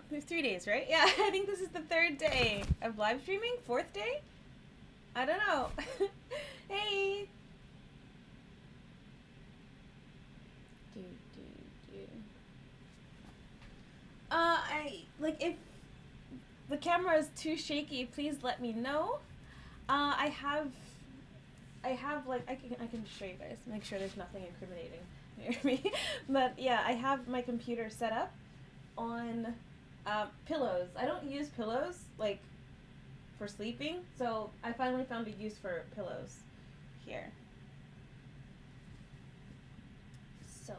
3 days, right? Yeah, I think this is the 3rd day of live streaming. 4th day? I don't know. Hey. If the camera is too shaky, please let me know. I have like I can show you guys. Make sure there's nothing incriminating near me. But yeah, I have my computer set up on pillows. I don't use pillows like for sleeping, so I finally found a use for pillows here. So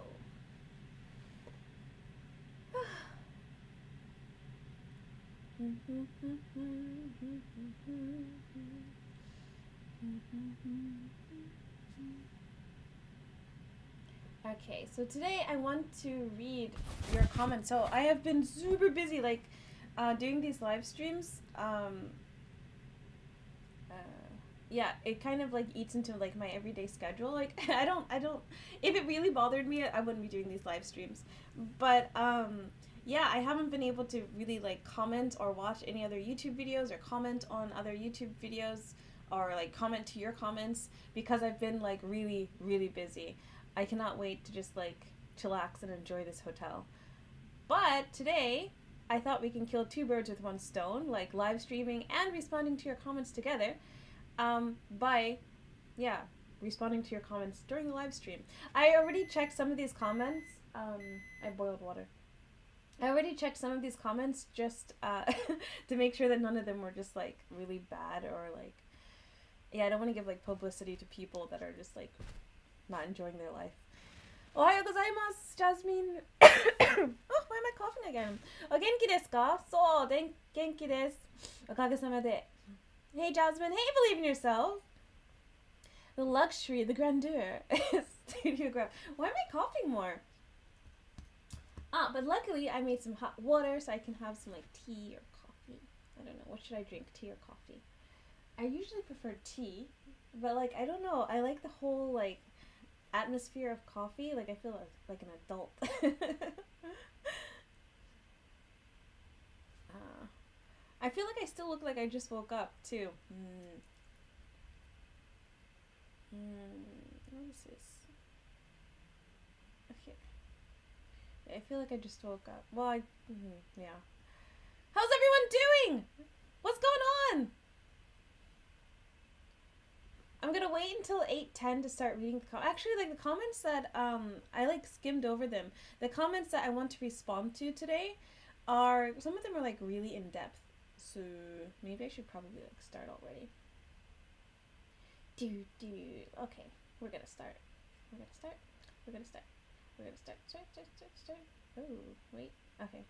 okay, so today I want to read your comments. So I have been super busy, like, doing these live streams. Yeah, it kind of like eats into like my everyday schedule. Like, I don't. If it really bothered me, I wouldn't be doing these live streams. But yeah, I haven't been able to really like comment or watch any other YouTube videos or comment on other YouTube videos or like comment to your comments because I've been like really, really busy. I cannot wait to just like chillax and enjoy this hotel. But today, I thought we can kill 2 birds with 1 stone, like live streaming and responding to your comments together, by, yeah, responding to your comments during the live stream. I already checked some of these comments. I boiled water. I already checked some of these comments just to make sure that none of them were just like really bad or like, yeah, I don't want to give like publicity to people that are just like not enjoying their life. Ohayou gozaimasu, Jasmine. Oh, why am I coughing again? O genki desu ka? So, genki desu. Okagesama de. Hey, Jasmine. Hey, believe in yourself. The luxury, the grandeur. Studio graph. Why am I coughing more? But luckily I made some hot water so I can have some like tea or coffee. I don't know. What should I drink? Tea or coffee? I usually prefer tea, but like, I don't know. I like the whole like atmosphere of coffee. Like, I feel like an adult. I feel like I still look like I just woke up too. What is this? Okay. I feel like I just woke up. Well, yeah. How's everyone doing? What's going on? I'm gonna wait until 8:10 to start reading the comments. Actually, like, the comments that, I, like, skimmed over them. The comments that I want to respond to today are, some of them are, like, really in-depth. So, maybe I should probably, like, start already. Okay, we're gonna start. Start. Oh, wait. Okay.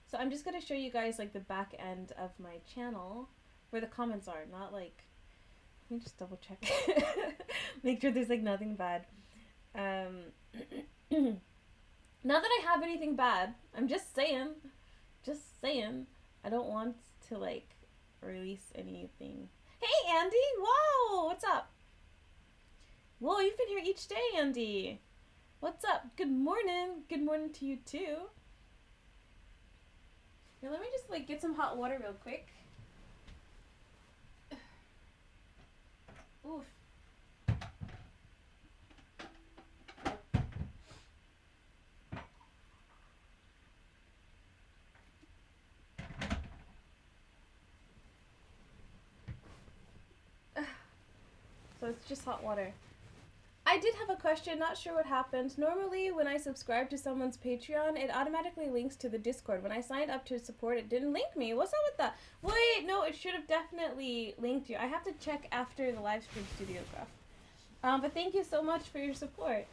So I'm just gonna show you guys, like, the back end of my channel where the comments are, not, like, let me just double check. Make sure there's like nothing bad. Not that I have anything bad. I'm just saying. I don't want to like release anything. Hey, Andy! Whoa! What's up? Whoa, you've been here each day, Andy. What's up? Good morning. Good morning to you too. Here, let me just like get some hot water real quick. Oof. So it's just hot water. I did have a question, not sure what happened. Normally when I subscribe to someone's Patreon, it automatically links to the Discord. When I signed up to support, it didn't link me. What's up with that? Wait, no, it should have definitely linked you. I have to check after the live stream studio graph. But thank you so much for your support.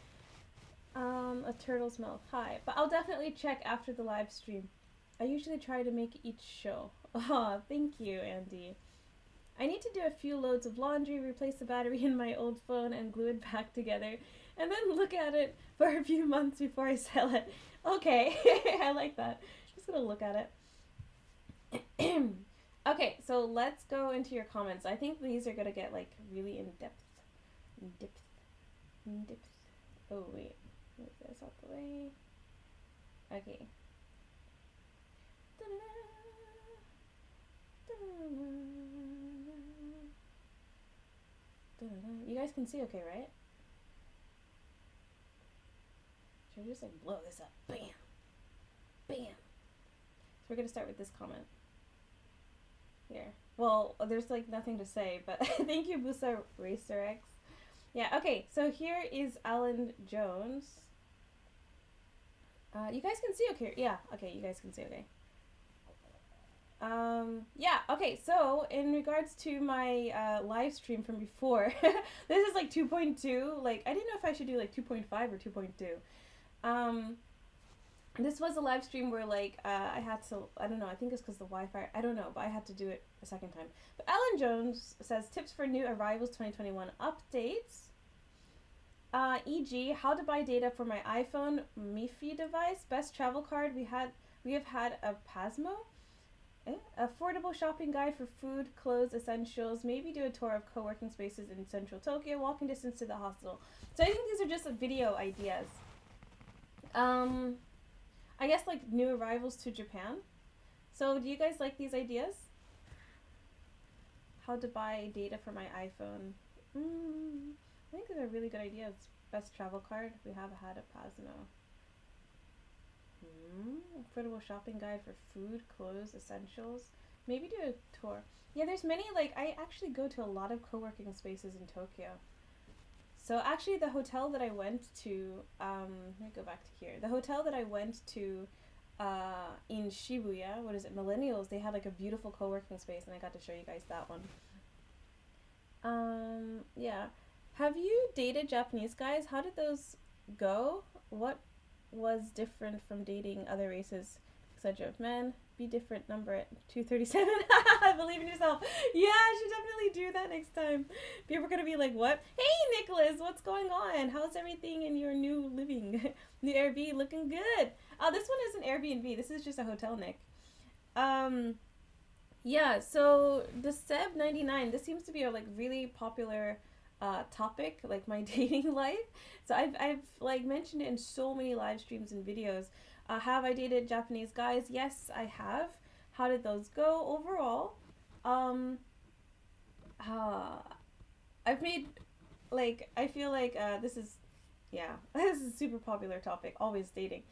A turtle's mouth. Hi. But I'll definitely check after the live stream. I usually try to make each show. Aw, thank you, Andy. I need to do a few loads of laundry, replace the battery in my old phone, and glue it back together, and then look at it for a few months before I sell it. Okay, I like that. Just gonna look at it. Okay, so let's go into your comments. I think these are gonna get like really in depth. Oh wait, move this out the way. Okay. You guys can see okay, right? Should I just like blow this up? Bam! Bam! So we're gonna start with this comment. Here. Well, there's like nothing to say, but thank you, Busa Racer X. Yeah, okay, so here is Alan Jones. You guys can see okay? Yeah, okay, you guys can see okay. Yeah, okay, so in regards to my live stream from before, this is like 2.2. Like, I didn't know if I should do like 2.5 or 2.2. This was a live stream where like I had to, I don't know, I think it's because the Wi-Fi, I don't know, but I had to do it a second time. But Alan Jones says tips for new arrivals 2021 updates. E.g., how to buy data for my iPhone MiFi device, best travel card we have had a Pasmo, affordable shopping guide for food, clothes, essentials, maybe do a tour of co-working spaces in central Tokyo, walking distance to the hospital. So I think these are just video ideas. I guess like new arrivals to Japan. So do you guys like these ideas? How to buy data for my iPhone. I think these are really good ideas. Best travel card. We have had a Pasmo. Affordable shopping guide for food, clothes, essentials. Maybe do a tour. Yeah, there's many, like, I actually go to a lot of co-working spaces in Tokyo. So actually the hotel that I went to, let me go back to here. The hotel that I went to in Shibuya, what is it, Millennials, they had like a beautiful co-working space and I got to show you guys that one. Yeah. Have you dated Japanese guys? How did those go? What was different from dating other races, etc.? Men, be different, number it. 237. Believe in yourself. Yeah, I should definitely do that next time. People are gonna be like, what? Hey, Nicholas, what's going on? How's everything in your new living? New Airbnb looking good. Oh, this one isn't Airbnb. This is just a hotel, Nick. Yeah, so the Seb 99, this seems to be a like really popular topic, like my dating life. So I've like mentioned it in so many live streams and videos. Have I dated Japanese guys? Yes, I have. How did those go overall? I've made like, I feel like this is, yeah, this is a super popular topic, always dating.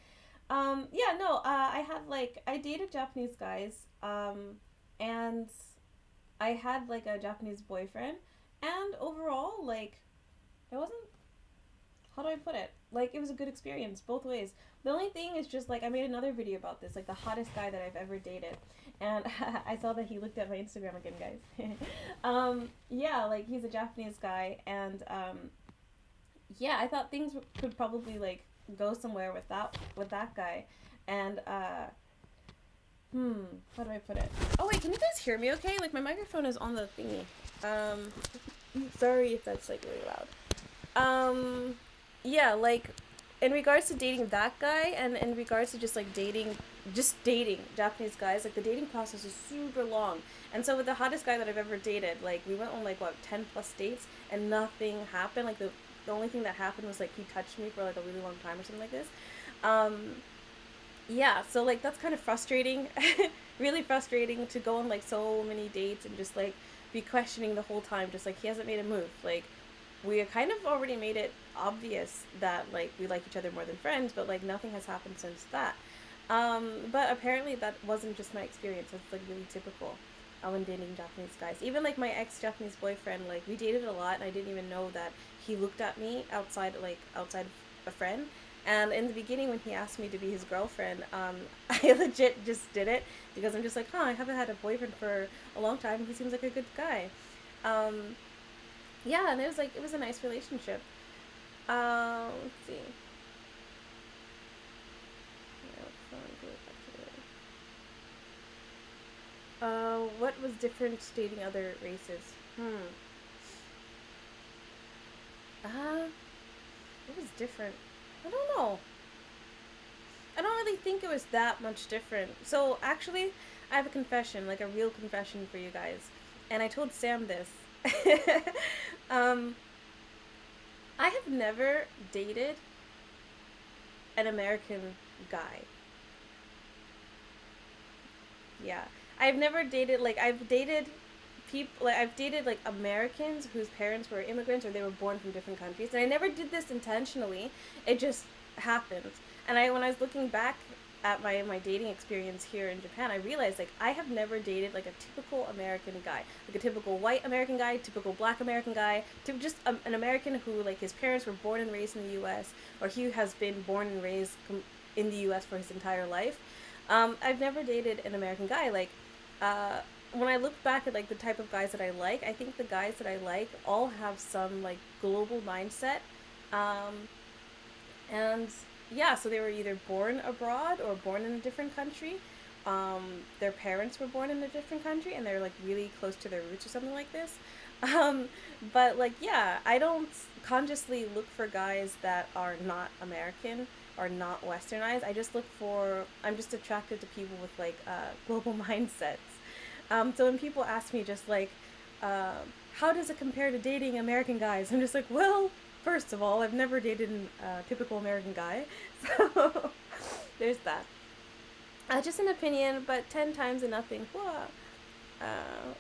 Yeah, no, I dated Japanese guys, and I had like a Japanese boyfriend, and overall, like, it wasn't, how do I put it? Like, it was a good experience both ways. The only thing is just like, I made another video about this, like the hottest guy that I've ever dated, and I saw that he looked at my Instagram again, guys. Yeah, like, he's a Japanese guy, and yeah, I thought things could probably like go somewhere with that guy, and how do I put it? Oh wait, can you guys hear me okay? Like, my microphone is on the thingy. Sorry if that's like really loud. Yeah, like, in regards to dating that guy, and in regards to just dating Japanese guys, like, the dating process is super long. And so with the hottest guy that I've ever dated, like, we went on like, what, 10 plus dates, and nothing happened. Like, the only thing that happened was like he touched me for like a really long time or something like this. Yeah, so like that's kind of frustrating. Really frustrating to go on like so many dates and just like be questioning the whole time, just like he hasn't made a move. Like, we kind of already made it obvious that like we like each other more than friends, but like nothing has happened since that. But apparently that wasn't just my experience. It's like really typical when dating Japanese guys. Even like my ex-Japanese boyfriend, like, we dated a lot and I didn't even know that he looked at me outside a friend. And in the beginning, when he asked me to be his girlfriend, I legit just did it because I'm just like, I haven't had a boyfriend for a long time and he seems like a good guy. Yeah, and it was a nice relationship. Let's see. What was different dating other races? What was different? I don't know. I don't really think it was that much different. So actually, I have a confession, like a real confession for you guys. And I told Sam this. I have never dated an American guy. Yeah. I've never dated, like, I've dated people, like, I've dated, like, Americans whose parents were immigrants or they were born from different countries. And I never did this intentionally. It just happened. And when I was looking back at my dating experience here in Japan, I realized, like, I have never dated, like, a typical American guy. Like, a typical white American guy, typical black American guy, to just an American who, like, his parents were born and raised in the U.S., or he has been born and raised in the U.S. for his entire life. I've never dated an American guy. Like, uh, when I look back at like the type of guys that I like, I think the guys that I like all have some like global mindset, um, and yeah, so they were either born abroad or born in a different country. Their parents were born in a different country, and they're like really close to their roots or something like this. Um, but like, yeah, I don't consciously look for guys that are not American or not westernized. I'm just attracted to people with like global mindsets. So when people ask me just like, uh, how does it compare to dating American guys? I'm just like, well, first of all, I've never dated a typical American guy. So there's that. Just an opinion, but 10 times and nothing. Whoa. Uh,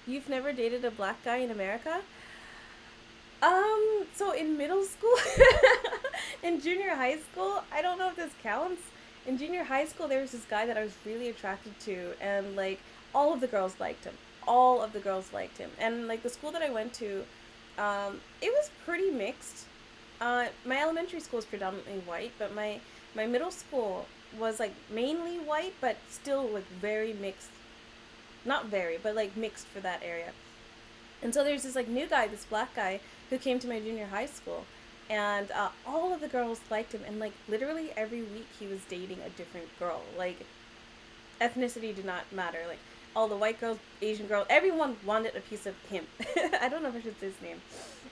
you've never dated a black guy in America? So in middle school, in junior high school, I don't know if this counts. In junior high school, there was this guy that I was really attracted to, and like all of the girls liked him. All of the girls liked him, and like the school that I went to, it was pretty mixed. My elementary school was predominantly white, but my middle school was like mainly white, but still like very mixed. Not very, but like mixed for that area. And so there's this like new guy, this black guy, who came to my junior high school, and all of the girls liked him, and like literally every week he was dating a different girl. Like ethnicity did not matter. Like all the white girls, Asian girls, everyone wanted a piece of him. I don't know if I should say his name.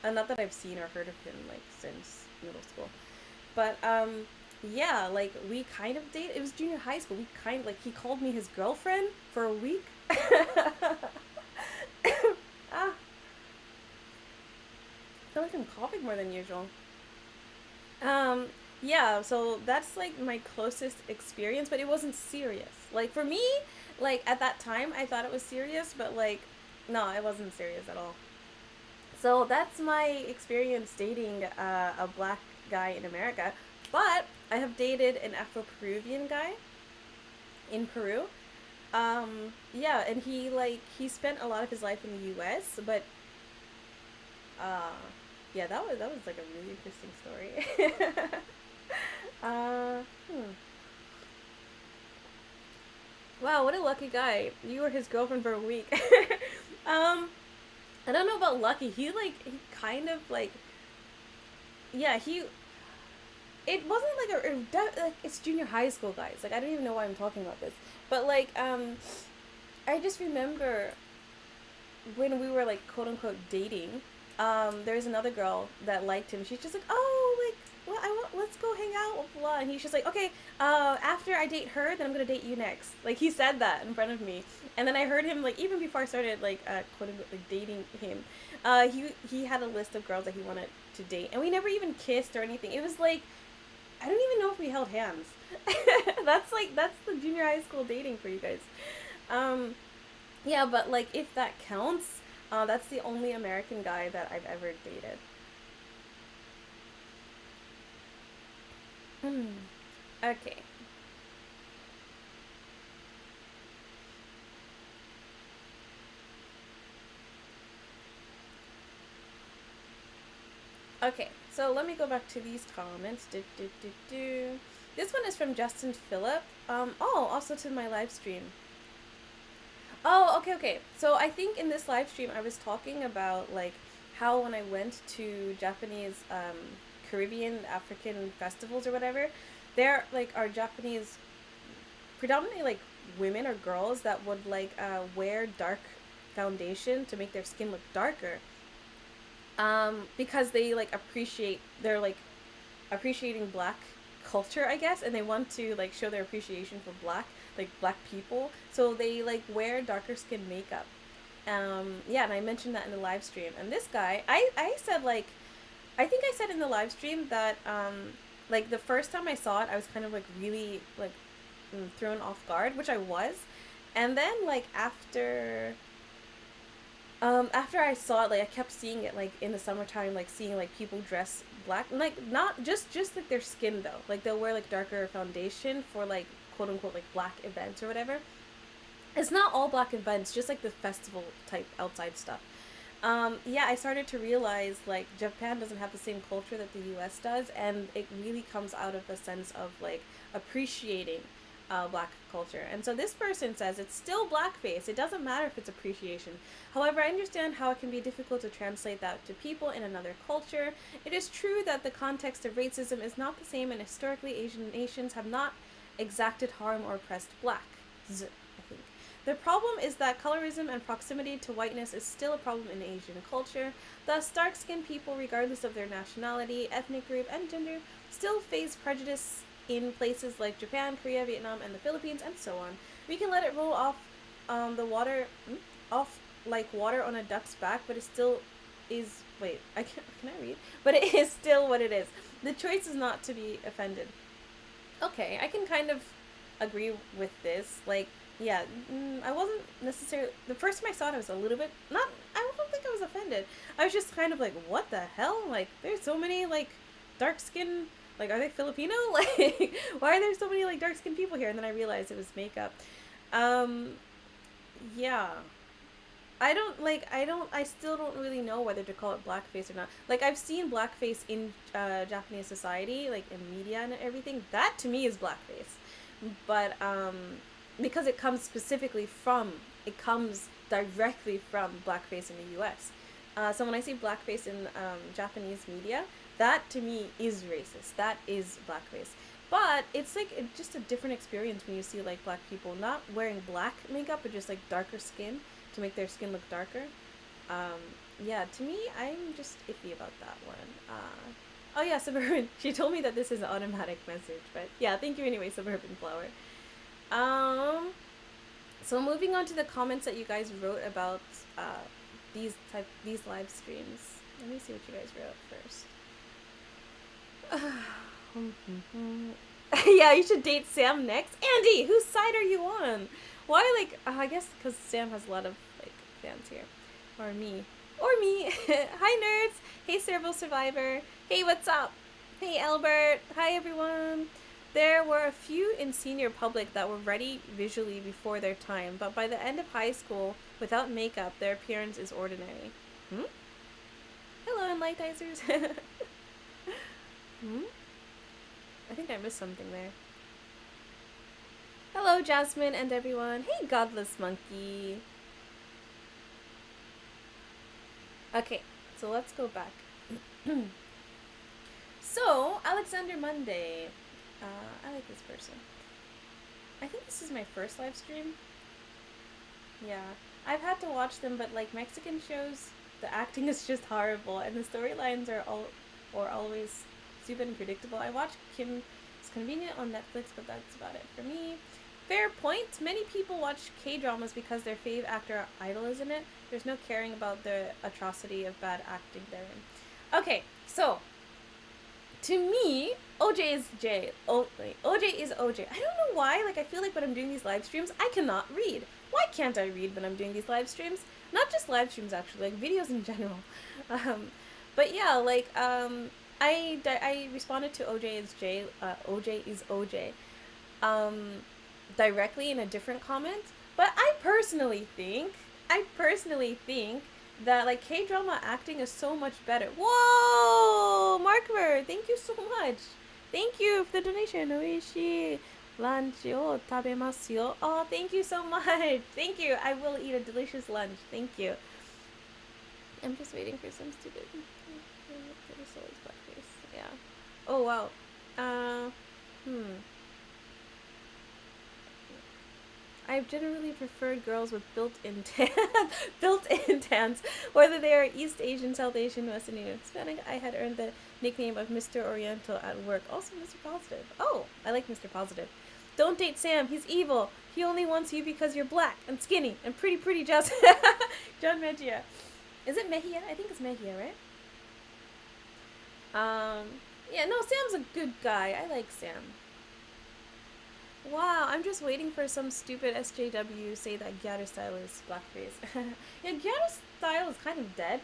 Not that I've seen or heard of him like since middle school, but yeah, like we kind of dated. It was junior high school. We kind of like he called me his girlfriend for a week. Ah, I feel like I'm coughing more than usual. Um, yeah, so that's like my closest experience, but it wasn't serious. Like for me, like at that time, I thought it was serious, but like, no, it wasn't serious at all. So that's my experience dating a black guy in America. But I have dated an Afro-Peruvian guy in Peru. Yeah, and he spent a lot of his life in the U.S., but uh, yeah, that was like a really interesting story. uh, hmm. Wow, what a lucky guy! You were his girlfriend for a week. um, I don't know about lucky. He kind of like yeah he it wasn't like like it's junior high school guys. Like I don't even know why I'm talking about this, but like I just remember when we were like quote unquote dating, there's another girl that liked him. She's just like, oh, like, well, let's go hang out, blah, blah. And he's just like, okay, after I date her, then I'm gonna date you next. Like he said that in front of me, and then I heard him like even before I started like quote unquote like dating him, he had a list of girls that he wanted to date, and we never even kissed or anything. It was like I don't even know if we held hands. That's the junior high school dating for you guys. Um, yeah, but like if that counts, that's the only American guy that I've ever dated. Hmm. Okay. Okay. So let me go back to these comments. This one is from Justin Phillip. Oh, also to my live stream. Oh, okay, okay. So I think in this live stream I was talking about like how when I went to Japanese Caribbean African festivals or whatever, there like are Japanese predominantly like women or girls that would like wear dark foundation to make their skin look darker. Because they like they're like appreciating black culture, I guess, and they want to like show their appreciation for black people. So they like wear darker skin makeup. Yeah, and I mentioned that in the live stream. And this guy, I said like I think I said in the live stream that like the first time I saw it, I was kind of like really like thrown off guard, which I was. And then like after I saw it, like I kept seeing it like in the summertime, like seeing like people dress black, like not just like their skin though, like they'll wear like darker foundation for like quote unquote like black events or whatever. It's not all black events, just like the festival type outside stuff. Yeah, I started to realize like Japan doesn't have the same culture that the U.S. does, and it really comes out of a sense of like appreciating black culture. And so this person says it's still blackface. It doesn't matter if it's appreciation. However, I understand how it can be difficult to translate that to people in another culture. It is true that the context of racism is not the same, and historically Asian nations have not exacted harm or oppressed blacks. I think. The problem is that colorism and proximity to whiteness is still a problem in Asian culture. Thus, dark-skinned people, regardless of their nationality, ethnic group, and gender, still face prejudice in places like Japan, Korea, Vietnam, and the Philippines, and so on. We can let it roll off the water, off like water on a duck's back, but it still is. Wait, can I read? But it is still what it is. The choice is not to be offended. Okay, I can kind of agree with this. Like, yeah, I wasn't necessarily. The first time I saw it, I was a little bit not. I don't think I was offended. I was just kind of like, what the hell? Like, there's so many like dark skin. Like, are they Filipino? Like, why are there so many like dark skinned people here? And then I realized it was makeup. Um, yeah. I still don't really know whether to call it blackface or not. Like, I've seen blackface in Japanese society, like in media and everything. That to me is blackface. But, because it comes directly from blackface in the US. So when I see blackface in Japanese media, that to me is racist. That is blackface. But it's like just a different experience when you see like black people not wearing black makeup, but just like darker skin to make their skin look darker. Yeah, to me, I'm just iffy about that one. Oh yeah, Suburban. She told me that this is an automatic message, but yeah, thank you anyway, Suburban Flower. So moving on to the comments that you guys wrote about these live streams. Let me see what you guys wrote first. Yeah, you should date Sam next. Andy, whose side are you on? Why, like, I guess because Sam has a lot of, like, fans here. Or me. Hi, nerds. Hey, Servo Survivor. Hey, what's up? Hey, Albert. Hi, everyone. There were a few in senior public that were ready visually before their time, but by the end of high school, without makeup, their appearance is ordinary. Hello, Enlightizers. I think I missed something there. Hello, Jasmine and everyone. Hey, Godless Monkey. Okay, so let's go back. So, Alexander Monday. I like this person. I think this is my first live stream. Yeah. I've had to watch them, but like Mexican shows, the acting is just horrible, and the storylines are always stupid and predictable. I watch Kim's Convenient on Netflix, but that's about it for me. Fair point. Many people watch K-dramas because their fave actor idol is in it. There's no caring about the atrocity of bad acting therein. Okay, so to me, OJ is J. OJ is OJ. I don't know why. Like, I feel like when I'm doing these live streams, I cannot read. Why can't I read when I'm doing these live streams? Not just live streams, actually, like videos in general. But yeah, like, I responded to OJ is J. OJ is OJ. Directly in a different comment. But I personally think that like K-drama acting is so much better. Whoa, Markver, thank you so much. Thank you for the donation. Oishi lunch o tabemasu yo. Oh, thank you so much. Thank you. I will eat a delicious lunch. Thank you. I'm just waiting for some stupid. Yeah. Oh wow. I've generally preferred girls with built-in tans, whether they are East Asian, South Asian, West Indian, Hispanic. I had earned the nickname of Mr. Oriental at work. Also Mr. Positive. Oh, I like Mr. Positive. Don't date Sam. He's evil. He only wants you because you're black and skinny and pretty just. John Mejia. Is it Mejia? I think it's Mejia, right? Yeah, no, Sam's a good guy. I like Sam. Wow, I'm just waiting for some stupid SJW say that Gyaru style is blackface. Yeah, Gyaru style is kind of dead.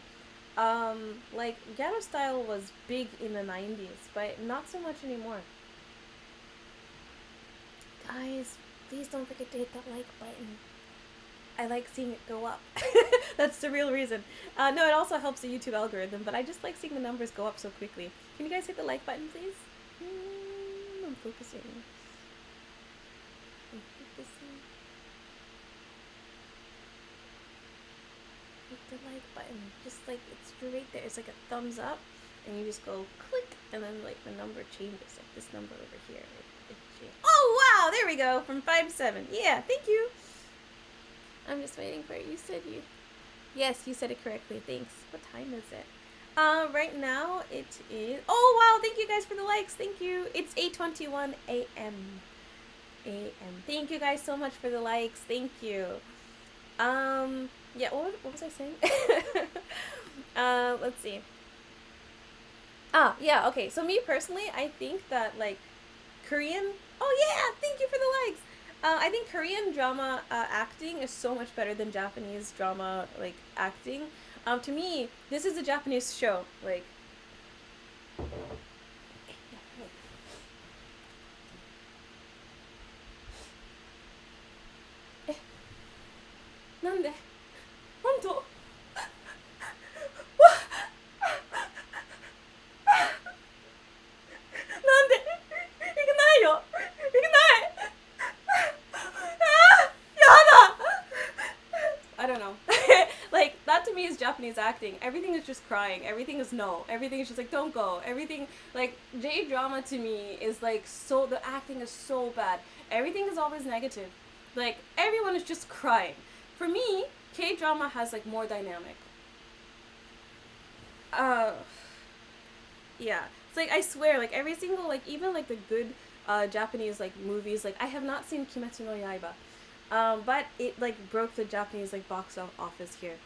Like, Gyaru style was big in the 90s, but not so much anymore. Guys, please don't forget to hit that like button. I like seeing it go up. That's the real reason. No, it also helps the YouTube algorithm, but I just like seeing the numbers go up so quickly. Can you guys hit the like button, please? I'm focusing. I'm focusing. Hit the like button. Just like, it's right there. It's like a thumbs up, and you just go click, and then like the number changes. Like this number over here. Oh, wow! There we go. From 5 to 7. Yeah, thank you. I'm just waiting for it. You said you... Yes, you said it correctly. Thanks. What time is it? Right now it is... Oh, wow. Thank you guys for the likes. Thank you. It's 8:21 a.m. Thank you guys so much for the likes. Thank you. Yeah, what was I saying? Let's see. Yeah, okay. So me personally, I think that, like, Korean... Oh, yeah! Thank you for the likes! I think Korean drama acting is so much better than Japanese drama, like, acting. To me, this is a Japanese show. Like... Nande? Honto? Nande? Ikanai yo! Ikanai! I don't know. Like, that to me is Japanese acting. Everything is just crying. Everything is no. Everything is just like, don't go. Everything, like, J-drama to me is like, so, the acting is so bad. Everything is always negative. Like, everyone is just crying. For me, K-drama has, like, more dynamic. Yeah. It's like, I swear, like, every single, like, even, like, the good Japanese, like, movies, like, I have not seen Kimetsu no Yaiba. But it, like, broke the Japanese, like, box office here.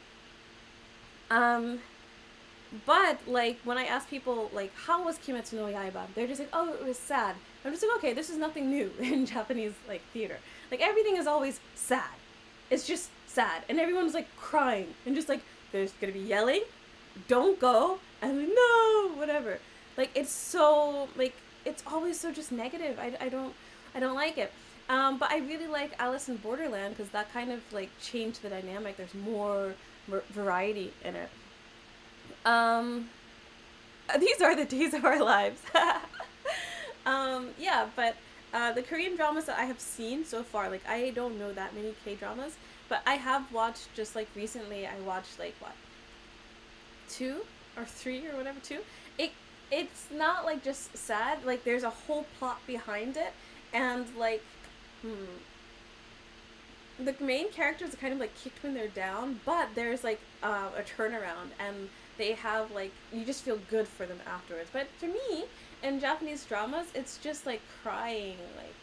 But, like, when I ask people, like, how was Kimetsu no Yaiba? They're just like, oh, it was sad. I'm just like, okay, this is nothing new in Japanese, like, theater. Like, everything is always sad. It's just sad. And everyone's, like, crying. And just, like, there's gonna be yelling, don't go, and like, no, whatever. Like, it's so, like, it's always so just negative. I don't like it. But I really like Alice in Borderland because that kind of, like, changed the dynamic. There's more variety in it. These are the days of our lives. Yeah, but the Korean dramas that I have seen so far, like, I don't know that many K-dramas, but I have watched, just, like, recently, I watched, like, what, 2 or 3 or whatever, 2. It's not, like, just sad. Like, there's a whole plot behind it, and, like, the main characters are kind of, like, kicked when they're down, but there's, like, a turnaround, and they have, like, you just feel good for them afterwards. But for me, in Japanese dramas, it's just, like, crying, like,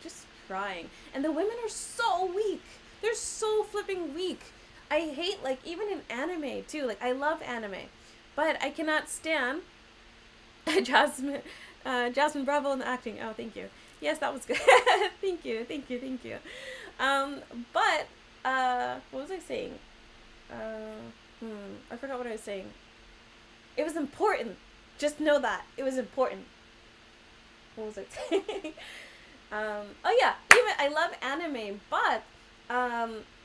just crying. And the women are so weak. They're so flipping weak. I hate, like, even in anime, too. Like, I love anime. But I cannot stand Jasmine Bravo in the acting. Oh, thank you. Yes, that was good. Thank you. But, what was I saying? I forgot what I was saying. It was important. Just know that. It was important. What was I saying? Oh yeah, even, I love anime, but,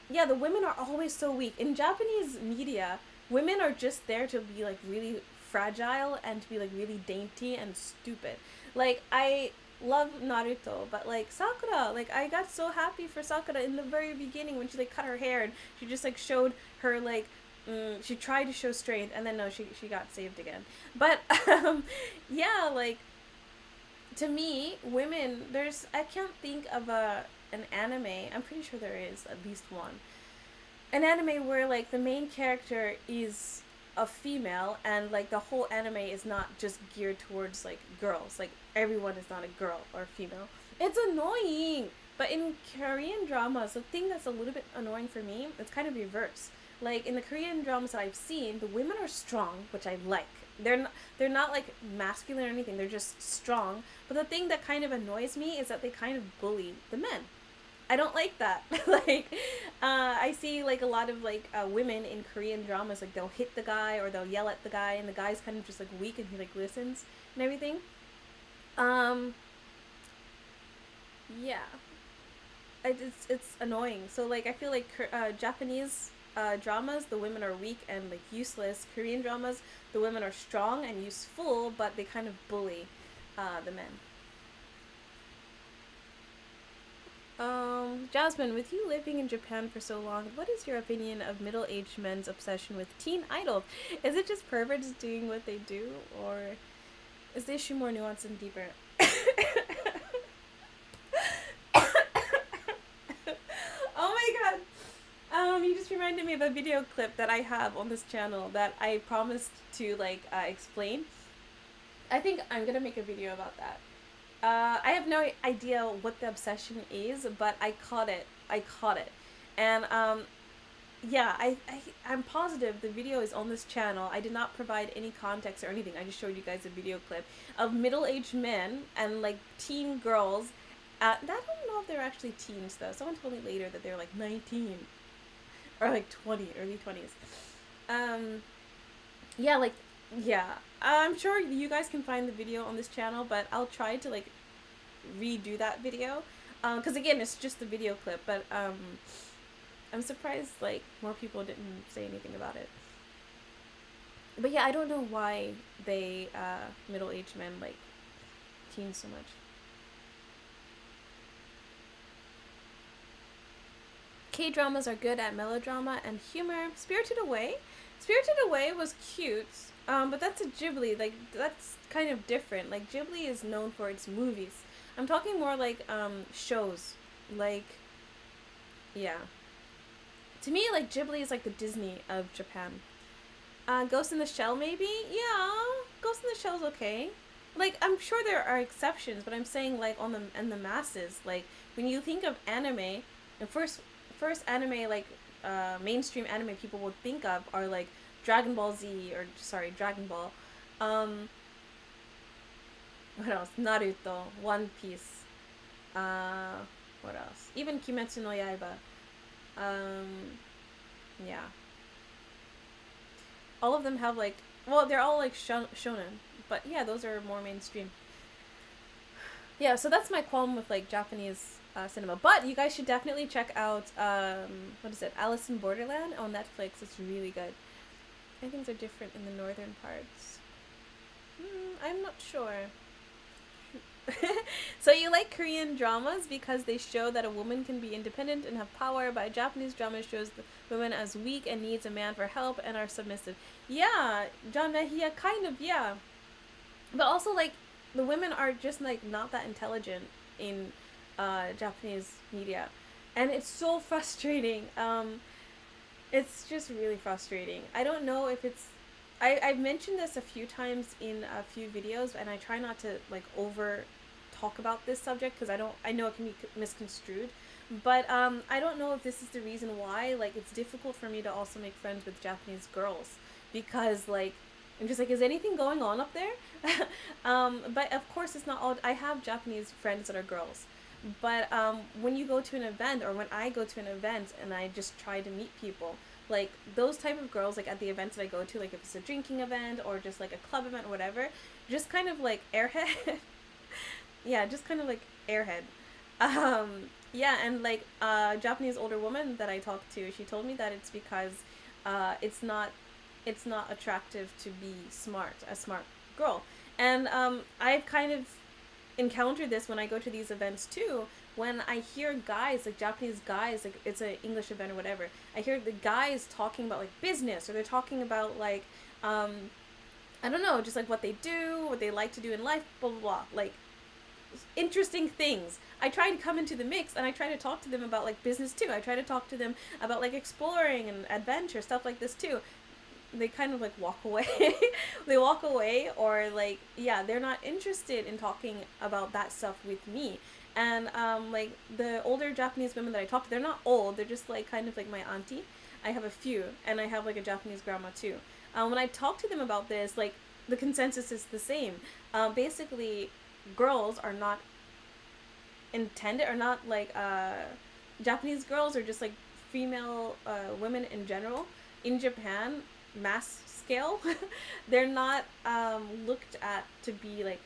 yeah, the women are always so weak. In Japanese media, women are just there to be, like, really fragile and to be, like, really dainty and stupid. Like, I love Naruto, but, like, Sakura, like, I got so happy for Sakura in the very beginning when she, like, cut her hair and she just, like, showed her, like, she tried to show strength, and then no, she got saved again. But, yeah, like, to me, women, I can't think of an anime, I'm pretty sure there is at least one, an anime where, like, the main character is a female, and, like, the whole anime is not just geared towards, like, girls. Like, everyone is not a girl or a female. It's annoying! But in Korean dramas, the thing that's a little bit annoying for me, it's kind of reverse. Like in the Korean dramas that I've seen, the women are strong, which I like. They're not like masculine or anything. They're just strong. But the thing that kind of annoys me is that they kind of bully the men. I don't like that. Like, I see like a lot of like women in Korean dramas, like they'll hit the guy or they'll yell at the guy, and the guy's kind of just like weak and he like listens and everything. Um, yeah, it's annoying. So like I feel like Japanese dramas, the women are weak and like useless. Korean dramas, the women are strong and useful, but they kind of bully the men. Jasmine, with you living in Japan for so long, what is your opinion of middle-aged men's obsession with teen idols? Is it just perverts doing what they do, or is the issue more nuanced and deeper? Oh my god. You just reminded me of a video clip that I have on this channel that I promised to like explain. I think I'm gonna make a video about that. I have no idea what the obsession is, but I caught it. And yeah, I'm positive the video is on this channel. I did not provide any context or anything. I just showed you guys a video clip of middle-aged men and like teen girls. I don't know if they're actually teens though. Someone told me later that they're like 19 or like 20, early 20s. Yeah, like, yeah. I'm sure you guys can find the video on this channel, but I'll try to like redo that video. Because again, it's just the video clip, but I'm surprised like more people didn't say anything about it. But yeah, I don't know why they middle-aged men like teens so much. K-dramas are good at melodrama and humor. Spirited Away was cute, but that's a Ghibli. Like, that's kind of different. Like, Ghibli is known for its movies. I'm talking more like shows. Like, yeah. To me, like, Ghibli is like the Disney of Japan. Ghost in the Shell, maybe? Yeah, Ghost in the Shell's okay. Like, I'm sure there are exceptions, but I'm saying, like, in the masses. Like, when you think of anime, the first anime, like, mainstream anime people would think of are, like, Dragon Ball Z, or, sorry, Dragon Ball. What else? Naruto, One Piece. What else? Even Kimetsu no Yaiba. Yeah. All of them have, like, well, they're all, like, shonen. But, yeah, those are more mainstream. Yeah, so that's my qualm with, like, Japanese cinema. But you guys should definitely check out, what is it? Alice in Borderland on Netflix. It's really good. I think things are different in the northern parts. I'm not sure. So you like Korean dramas because they show that a woman can be independent and have power, but Japanese drama shows the women as weak and needs a man for help and are submissive. Yeah, John Mejia, kind of, yeah. But also, like, the women are just, like, not that intelligent in Japanese media. And it's so frustrating. It's just really frustrating. I don't know if it's... I've mentioned this a few times in a few videos, and I try not to, like, over talk about this subject because I know it can be misconstrued. But I don't know if this is the reason why, like, it's difficult for me to also make friends with Japanese girls. Because, like, I'm just like, is anything going on up there? But of course it's not all... I have Japanese friends that are girls. But when you go to an event, or when I go to an event and I just try to meet people, like, those type of girls, like, at the events that I go to, like, if it's a drinking event or just, like, a club event or whatever, just kind of, like, airhead. Yeah, just kind of, like, airhead. Yeah, and, like, Japanese older woman that I talked to, she told me that it's because it's not attractive to be a smart girl. And I've kind of encountered this when I go to these events too, when I hear guys, like Japanese guys, like it's an English event or whatever, I hear the guys talking about, like, business, or they're talking about, like, I don't know, just, like, what they do, what they like to do in life, blah, blah, blah, like, interesting things. I try to come into the mix, and I try to talk to them about, like, business too. I try to talk to them about, like, exploring and adventure, stuff like this too. They kind of, like, walk away. They walk away, or, like, yeah, they're not interested in talking about that stuff with me. And like, the older Japanese women that I talk to, they're not old, they're just, like, kind of like my auntie. I have a few, and I have like a Japanese grandma too. When I talk to them about this, like the consensus is the same. Basically, girls are not intended, or not like Japanese girls, or just like female women in general in Japan, mass scale, they're not looked at to be like,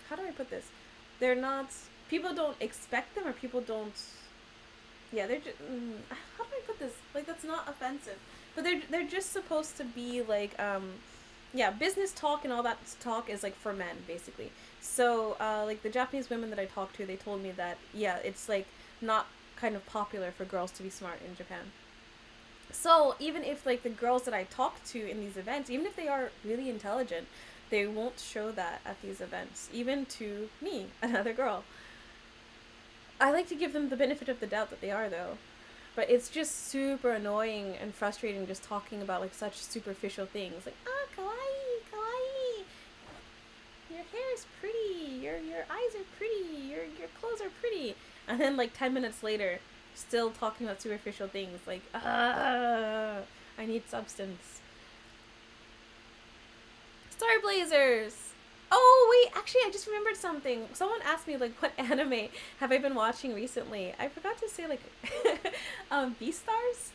how do I put this? They're not, people don't expect them, or people don't, yeah, they're just, how do I put this? Like, that's not offensive, but they're just supposed to be like, yeah, business talk and all that talk is like for men, basically. So, like the Japanese women that I talked to, they told me that, yeah, it's like not kind of popular for girls to be smart in Japan. So even if like the girls that I talk to in these events, even if they are really intelligent, they won't show that at these events, even to me, another girl. I like to give them the benefit of the doubt that they are, though. But it's just super annoying and frustrating just talking about like such superficial things. Like, ah, kawaii, kawaii. Your hair is pretty. Your eyes are pretty. Your clothes are pretty. And then like 10 minutes later, still talking about superficial things. Like, I need substance. Star Blazers. Oh wait, actually, I just remembered something. Someone asked me like, what anime have I been watching recently? I forgot to say like, Beastars.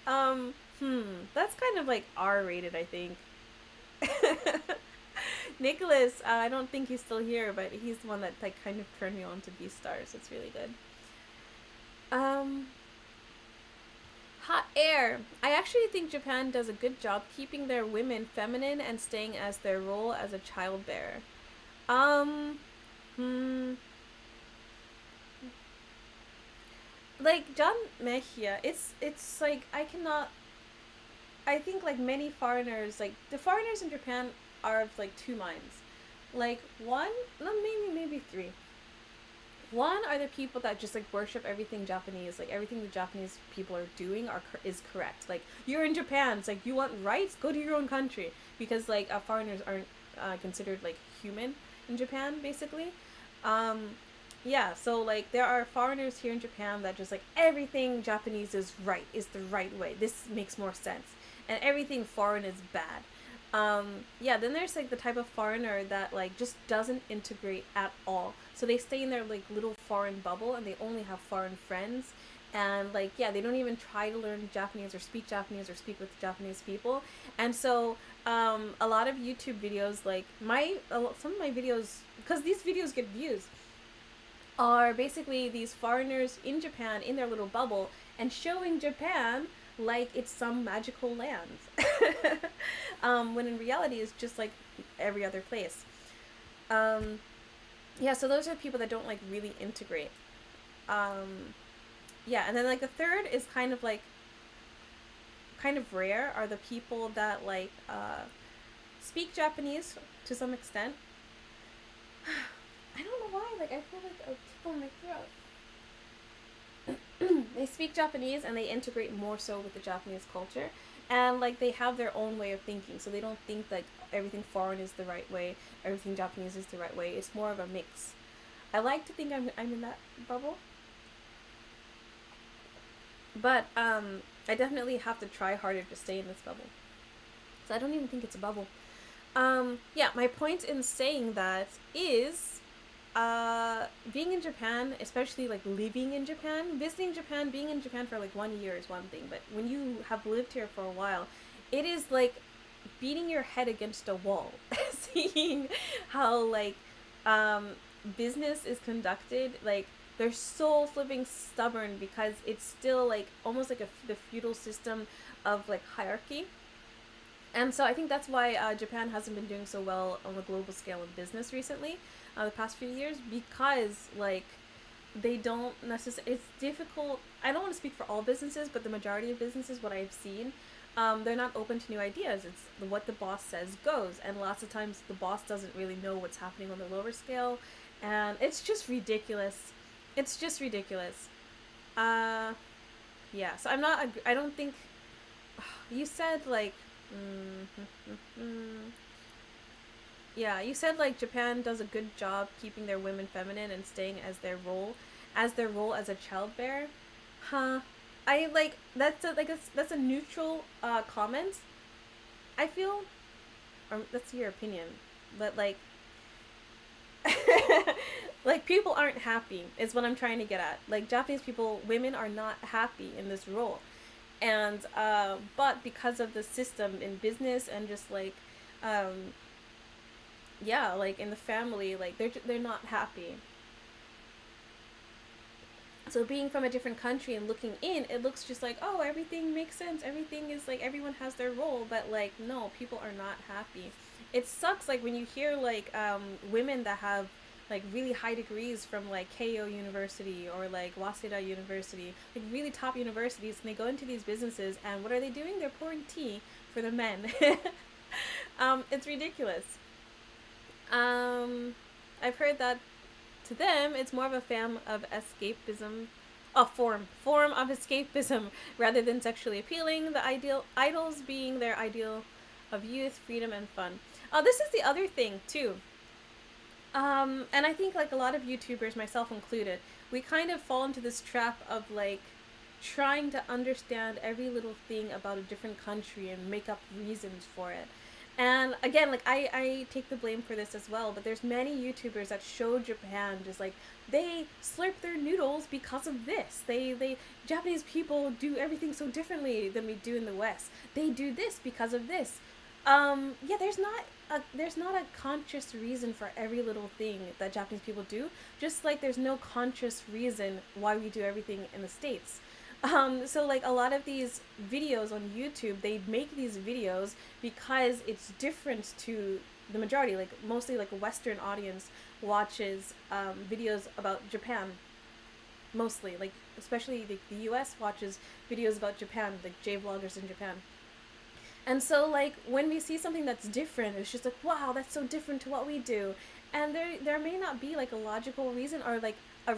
That's kind of like R-rated, I think. Nicholas, I don't think he's still here, but he's the one that like kind of turned me on to Beastars. It's really good. Hot air. I actually think Japan does a good job keeping their women feminine and staying as their role as a childbearer. Like John Mejia, it's like I think like many foreigners, like the foreigners in Japan are of like two minds. Like one, no, maybe three. One are the people that just like worship everything Japanese, like everything the Japanese people are doing is correct. Like, you're in Japan, it's like, you want rights, go to your own country, because like foreigners aren't considered like human in Japan, basically. Yeah, so like there are foreigners here in Japan that just like everything Japanese is right, is the right way. This makes more sense, and everything foreign is bad. Yeah, then there's like the type of foreigner that like just doesn't integrate at all. So they stay in their like little foreign bubble, and they only have foreign friends. And like, yeah, they don't even try to learn Japanese or speak with Japanese people. And so a lot of YouTube videos, like some of my videos, because these videos get views, are basically these foreigners in Japan in their little bubble and showing Japan like it's some magical land. When in reality it's just like every other place. Yeah, so those are people that don't like really integrate. Yeah, and then like the third is kind of rare, are the people that like speak Japanese to some extent. I don't know why, like I feel like a tickle in my throat. They speak Japanese and they integrate more so with the Japanese culture, and like they have their own way of thinking, so they don't think like everything foreign is the right way, everything Japanese is the right way. It's more of a mix. I like to think I'm in that bubble, but I definitely have to try harder to stay in this bubble. So I don't even think it's a bubble. Yeah, my point in saying that is being in Japan, especially like living in Japan, visiting Japan, being in Japan for like 1 year is one thing, but when you have lived here for a while, it is like beating your head against a wall, seeing how like business is conducted. Like, they're so flipping stubborn because it's still like almost like the feudal system of like hierarchy. And so I think that's why Japan hasn't been doing so well on the global scale of business recently, the past few years, because like they don't necessarily, it's difficult. I don't want to speak for all businesses, but the majority of businesses, what I've seen, they're not open to new ideas. It's what the boss says goes, and lots of times the boss doesn't really know what's happening on the lower scale, and it's just ridiculous. It's just ridiculous. Yeah, so I don't think, you said like, yeah, you said like Japan does a good job keeping their women feminine and staying as their role as a childbearer. Huh. I like that's a neutral comment. I feel, or that's your opinion, but like like people aren't happy is what I'm trying to get at. Like Japanese people, women are not happy in this role, and but because of the system in business and just like um yeah, like in the family, like they're not happy. So being from a different country and looking in, it looks just like, oh, everything makes sense, everything is like, everyone has their role, but like no, people are not happy. It sucks like when you hear like women that have like really high degrees from like Keio University or like Waseda University, like really top universities, and they go into these businesses, and what are they doing? They're pouring tea for the men. It's ridiculous. um I've heard that to them, it's more of a form of escapism, a form of escapism rather than sexually appealing. The ideal idols being their ideal of youth, freedom, and fun. Oh, this is the other thing too. And I think like a lot of YouTubers, myself included, we kind of fall into this trap of like trying to understand every little thing about a different country and make up reasons for it. And again, like I take the blame for this as well, but there's many YouTubers that show Japan just like they slurp their noodles because of this. They Japanese people do everything so differently than we do in the West. They do this because of this. Yeah, there's not a conscious reason for every little thing that Japanese people do, just like there's no conscious reason why we do everything in the States. So like a lot of these videos on YouTube, they make these videos because it's different to the majority. Like mostly like a Western audience watches videos about Japan. Mostly, like especially the U.S. watches videos about Japan, like J-vloggers in Japan. And so like when we see something that's different, it's just like, wow, that's so different to what we do. And there may not be like a logical reason or like a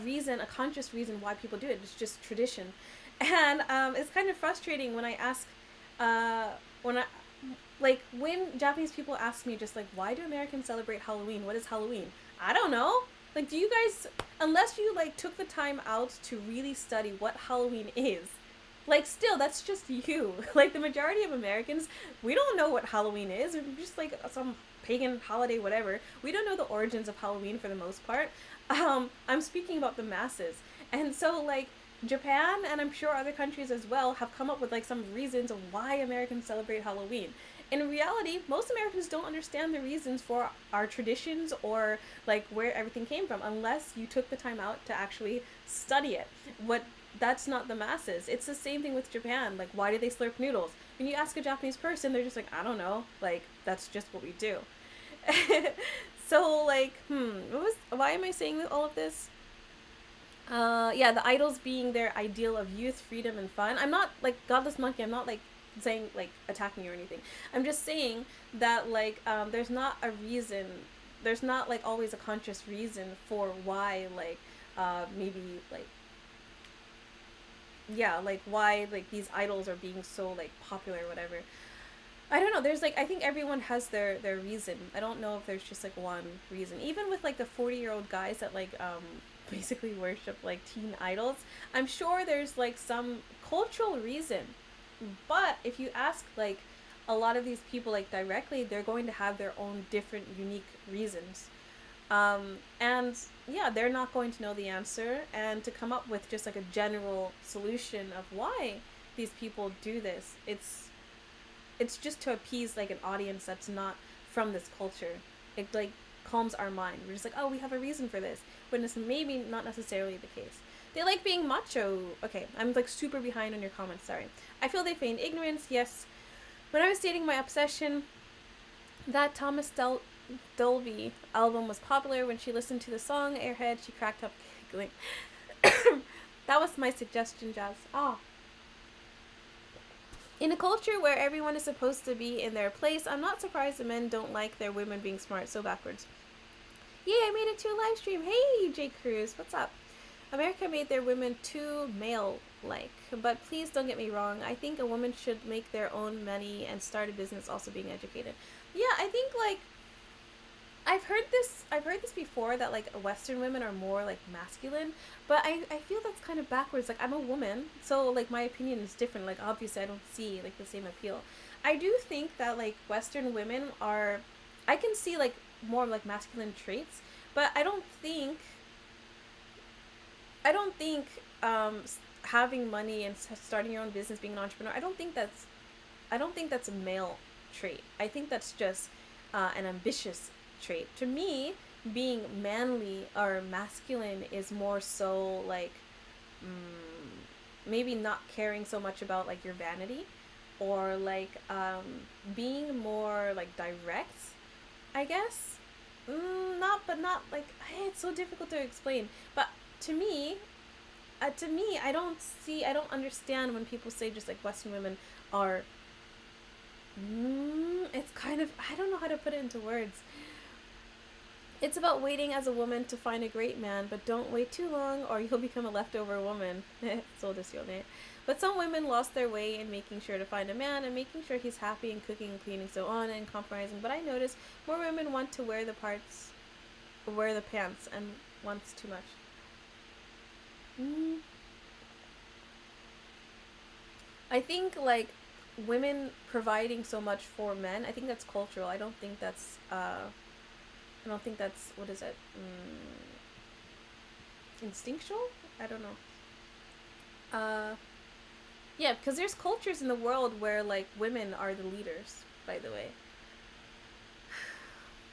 conscious reason why people do it. It's just tradition. And it's kind of frustrating when I ask, when I, like when Japanese people ask me just like, why do Americans celebrate Halloween? What is Halloween? I don't know. Like, do you guys, unless you like took the time out to really study what Halloween is, like still that's just you. Like the majority of Americans, we don't know what Halloween is. We're just like some pagan holiday, whatever. We don't know the origins of Halloween for the most part. I'm speaking about the masses. And so like Japan, and I'm sure other countries as well, have come up with like some reasons of why Americans celebrate Halloween. In reality, most Americans don't understand the reasons for our traditions or like where everything came from unless you took the time out to actually study it. What That's not the masses. It's the same thing with Japan. Like, why do they slurp noodles? When you ask a Japanese person, they're just like, I don't know. Like, that's just what we do. So like, why am I saying all of this? Yeah, the idols being their ideal of youth, freedom, and fun. I'm not like Godless Monkey. I'm not like saying like attacking you or anything. I'm just saying that like there's not a reason. There's not like always a conscious reason for why like maybe like yeah, like why like these idols are being so like popular or whatever. I don't know. There's like I think everyone has their reason. I don't know if there's just like one reason. Even with like the 40-year-old guys that like basically worship like teen idols, I'm sure there's like some cultural reason. But if you ask like a lot of these people like directly, they're going to have their own different unique reasons. And yeah, they're not going to know the answer, and to come up with just like a general solution of why these people do this, it's just to appease like an audience that's not from this culture. It like calms our mind. We're just like, oh, we have a reason for this, when it's maybe not necessarily the case. They like being macho. Okay, I'm like super behind on your comments, sorry. I feel they feign ignorance, yes. When I was stating my obsession, that Dolby album was popular. When she listened to the song Airhead, she cracked up giggling. That was my suggestion, Jazz. Oh. In a culture where everyone is supposed to be in their place, I'm not surprised the men don't like their women being smart. So backwards. Yay, I made it to a live stream. Hey, Jake Cruz, what's up? America made their women too male-like. But please don't get me wrong. I think a woman should make their own money and start a business also being educated. Yeah, I think, like, I've heard this before, that like Western women are more like masculine, but I feel that's kind of backwards. Like I'm a woman, so like my opinion is different. Like obviously I don't see like the same appeal. I do think that like Western women are, I can see like more like masculine traits, but I don't think having money and starting your own business, being an entrepreneur, I don't think that's a male trait. I think that's just an ambitious trait. To me, being manly or masculine is more so like maybe not caring so much about like your vanity, or like being more like direct, I guess. Not like, it's so difficult to explain. But to me, I don't understand when people say just like Western women are. It's kind of, I don't know how to put it into words. It's about waiting as a woman to find a great man, but don't wait too long or you'll become a leftover woman. So Jwyanze. But some women lost their way in making sure to find a man and making sure he's happy and cooking and cleaning, so on, and compromising. But I notice more women want to wear the pants, and wants too much. I think like women providing so much for men, I think that's cultural. I don't think that's, what is it? Instinctual? I don't know. Yeah, because there's cultures in the world where like women are the leaders, by the way.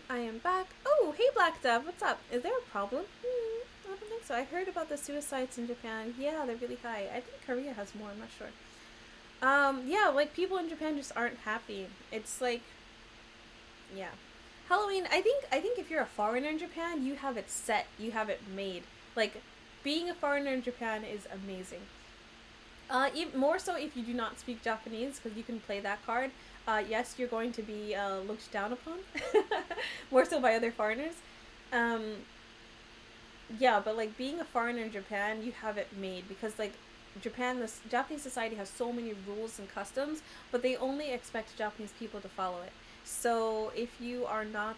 I am back. Oh, hey Black Dove, what's up? Is there a problem? I don't think so. I heard about the suicides in Japan. Yeah, they're really high. I think Korea has more, I'm not sure. Yeah, like people in Japan just aren't happy. It's like, yeah. Halloween, I think if you're a foreigner in Japan, you have it set, you have it made. Like, being a foreigner in Japan is amazing. Even more so if you do not speak Japanese, because you can play that card. Yes, you're going to be looked down upon, more so by other foreigners. Yeah, but like being a foreigner in Japan, you have it made, because like the Japanese society has so many rules and customs, but they only expect Japanese people to follow it. So if you are not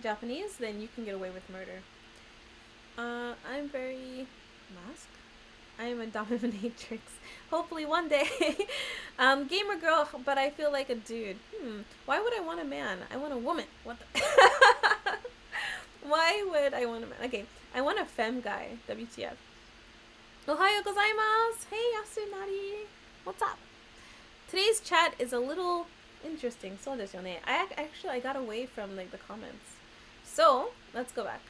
Japanese, then you can get away with murder. I'm very mask. I am a dominatrix. Hopefully one day. Gamer girl, but I feel like a dude. Why would I want a man? I want a woman. What the? Why would I want a man? Okay, I want a femme guy. WTF. Ohayo gozaimasu. Hey, Yasunari. What's up? Today's chat is a little interesting. So desu. I got away from like the comments. So let's go back.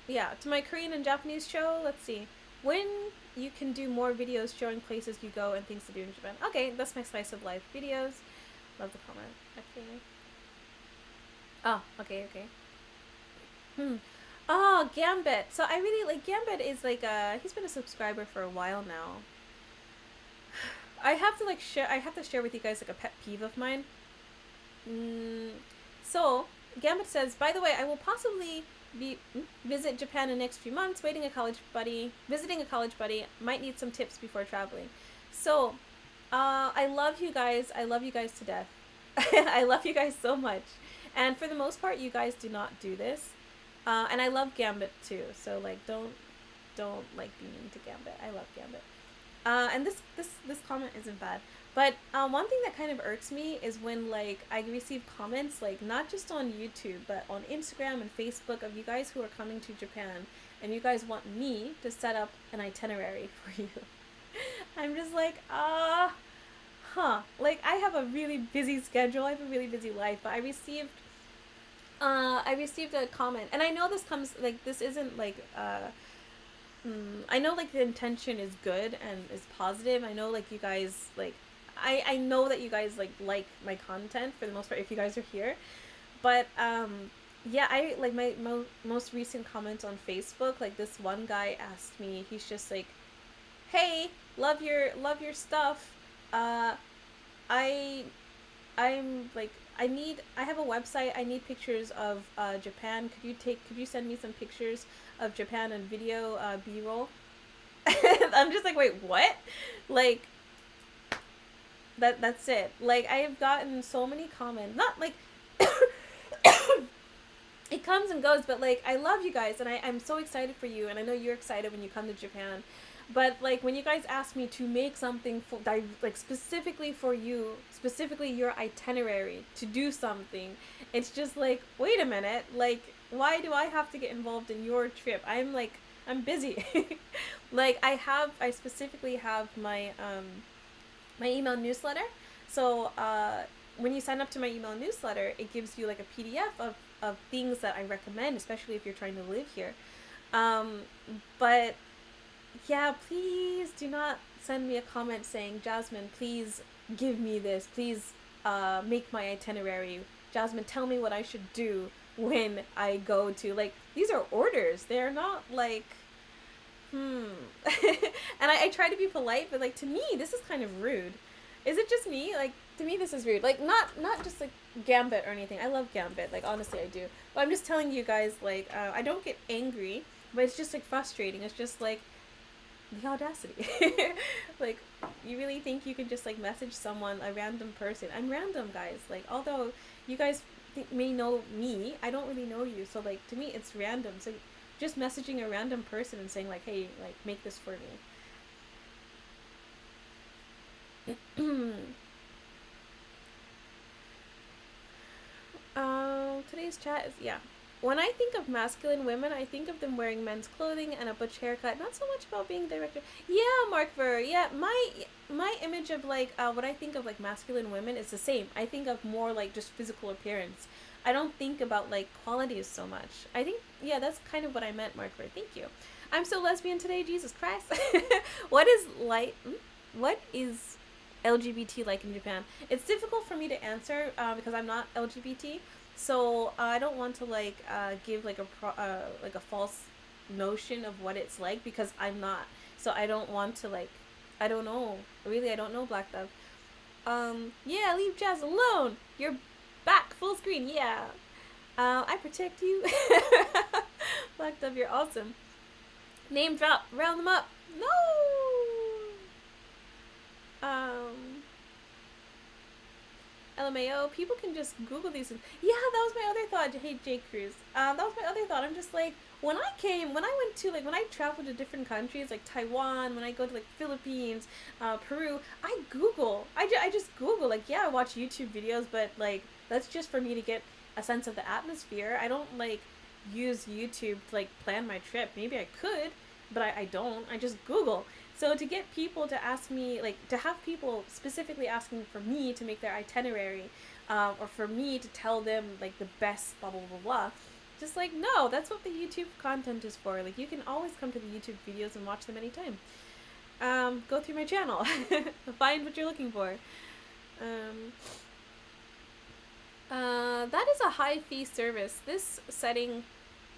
Yeah, to my Korean and Japanese show, let's see. When you can do more videos showing places you go and things to do in Japan. Okay, that's my slice of life videos. Love the comment. Okay. Oh, okay. Oh, Gambit. So I really like Gambit. Is like he's been a subscriber for a while now. I have to share with you guys like a pet peeve of mine. So Gambit says, by the way, I will possibly visit Japan in the next few months. Visiting a college buddy. Might need some tips before traveling. So, I love you guys. I love you guys to death. I love you guys so much. And for the most part, you guys do not do this. And I love Gambit too. So like, don't like be mean to Gambit. I love Gambit. And this comment isn't bad. But one thing that kind of irks me is when like I receive comments, like not just on YouTube but on Instagram and Facebook, of you guys who are coming to Japan and you guys want me to set up an itinerary for you. I'm just like, like I have a really busy schedule, I have a really busy life, but I received a comment, and I know this comes like, this isn't like I know like the intention is good and is positive. I know like you guys like I know that you guys like my content for the most part if you guys are here, but yeah, I like my most recent comment on Facebook, like this one guy asked me, he's just like, hey, love your stuff, I'm like, I have a website, I need pictures of Japan, could you send me some pictures of Japan and video B-roll? I'm just like, wait, what? Like, That's it. Like, I have gotten so many comments, not like it comes and goes, but like, I love you guys, and I'm so excited for you, and I know you're excited when you come to Japan. But like, when you guys ask me to make something for like specifically for you, specifically your itinerary to do something, it's just like, wait a minute, like, why do I have to get involved in your trip? I'm like, I'm busy. Like, I specifically have my email newsletter. So when you sign up to my email newsletter, it gives you like a PDF of things that I recommend, especially if you're trying to live here. Um, but yeah, please do not send me a comment saying, Jasmine, please give me this. Please make my itinerary. Jasmine, tell me what I should do when I go to, like, these are orders. They're not like, and I try to be polite, but like, to me, this is kind of rude. Is it just me? Like, to me, this is rude. Like, not just like Gambit or anything. I love Gambit. Like, honestly, I do. But I'm just telling you guys, like, I don't get angry, but it's just like frustrating. It's just like, the audacity. Like, you really think you can just like message someone, a random person? I'm random, guys. Like, although you guys may know me, I don't really know you. So like, to me, it's random. So just messaging a random person and saying like, hey, like, make this for me. Today's chat is, yeah. When I think of masculine women, I think of them wearing men's clothing and a butch haircut. Not so much about being director. Yeah, Mark Ver. Yeah, my image of like what I think of like masculine women is the same. I think of more like just physical appearance. I don't think about like qualities so much. I think, yeah, that's kind of what I meant, Mark Ver. Thank you. I'm so lesbian today, Jesus Christ. What is what is LGBT like in Japan? It's difficult for me to answer because I'm not LGBT. So I don't want to like give like a false notion of what it's like because I'm not. So I don't want to like, I don't know. Really, I don't know, Black Dove. Yeah, leave Jazz alone. You're back full screen. Yeah. I protect you. Black Dove, you're awesome. Name drop. Round them up. No. LMAO, people can just Google these things. Yeah, that was my other thought. Hey, J. Cruz. That was my other thought. I'm just like, when I travel to different countries, like Taiwan, when I go to like Philippines, Peru, I Google. I just Google. Like, yeah, I watch YouTube videos, but like, that's just for me to get a sense of the atmosphere. I don't like use YouTube to like plan my trip. Maybe I could, but I don't. I just Google. So to get people to ask me, like, to have people specifically asking for me to make their itinerary, or for me to tell them, like, the best blah, blah, blah, blah, just like, no, that's what the YouTube content is for. Like, you can always come to the YouTube videos and watch them anytime. Go through my channel. Find what you're looking for. That is a high fee service. This setting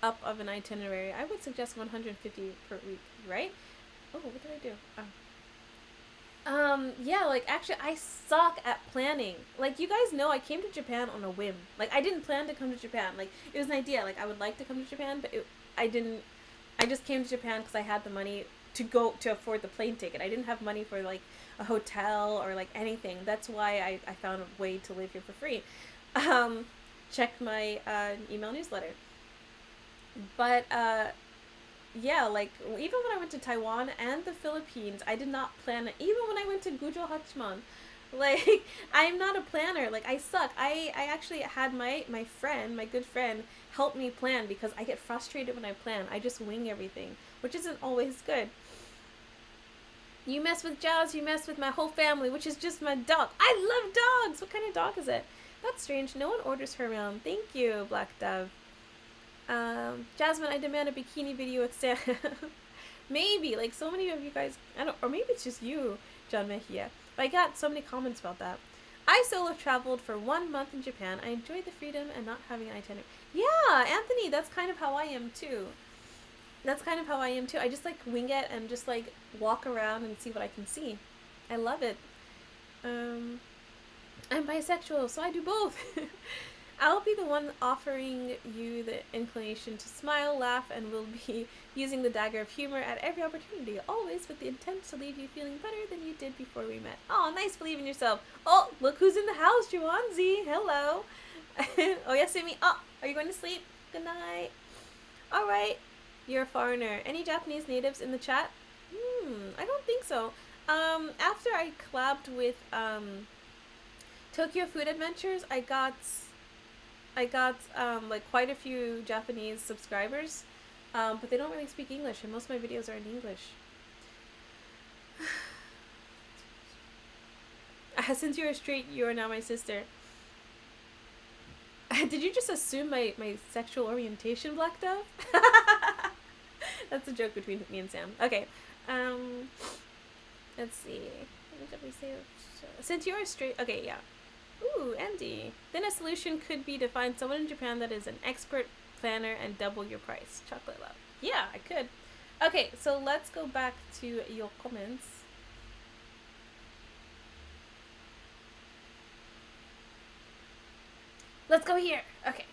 up of an itinerary, I would suggest 150 per week, right? Oh, what did I do? Oh. Yeah, like, actually, I suck at planning. Like, you guys know I came to Japan on a whim. Like, I didn't plan to come to Japan. Like, it was an idea. Like, I would like to come to Japan, but I just came to Japan because I had the money to afford the plane ticket. I didn't have money for, like, a hotel or, like, anything. That's why I found a way to live here for free. Check my email newsletter. But, yeah, like, even when I went to Taiwan and the Philippines, I did not plan it. Even when I went to Gujo Hachiman, like, I'm not a planner. Like, I suck. I actually had my good friend, help me plan because I get frustrated when I plan. I just wing everything, which isn't always good. You mess with Jazz, you mess with my whole family, which is just my dog. I love dogs! What kind of dog is it? That's strange. No one orders her around. Thank you, Black Dove. Jasmine, I demand a bikini video exam. Maybe, like, so many of you guys, I don't, or maybe it's just you, John Mejia. But I got so many comments about that. I solo traveled for 1 month in Japan. I enjoyed the freedom and not having an itinerary. Yeah, Anthony, that's kind of how I am too. I just like wing it and just like walk around and see what I can see. I love it. I'm bisexual, so I do both. I'll be the one offering you the inclination to smile, laugh, and will be using the dagger of humor at every opportunity, always with the intent to leave you feeling better than you did before we met. Oh, nice, believe in yourself. Oh, look who's in the house, Jwyanze. Hello. Oh, yes, Simi. Oh, are you going to sleep? Good night. All right. You're a foreigner. Any Japanese natives in the chat? I don't think so. After I collabed with Tokyo Food Adventures, I got like quite a few Japanese subscribers, but they don't really speak English, and most of my videos are in English. Since you're straight, you are now my sister. Did you just assume my sexual orientation, Black Dove? That's a joke between me and Sam. Okay. Let's see. What did we say? Since you're straight... Okay, yeah. Ooh, Andy. Then a solution could be to find someone in Japan that is an expert planner and double your price. Chocolate love. Yeah, I could. Okay, so let's go back to your comments. Let's go here. Okay.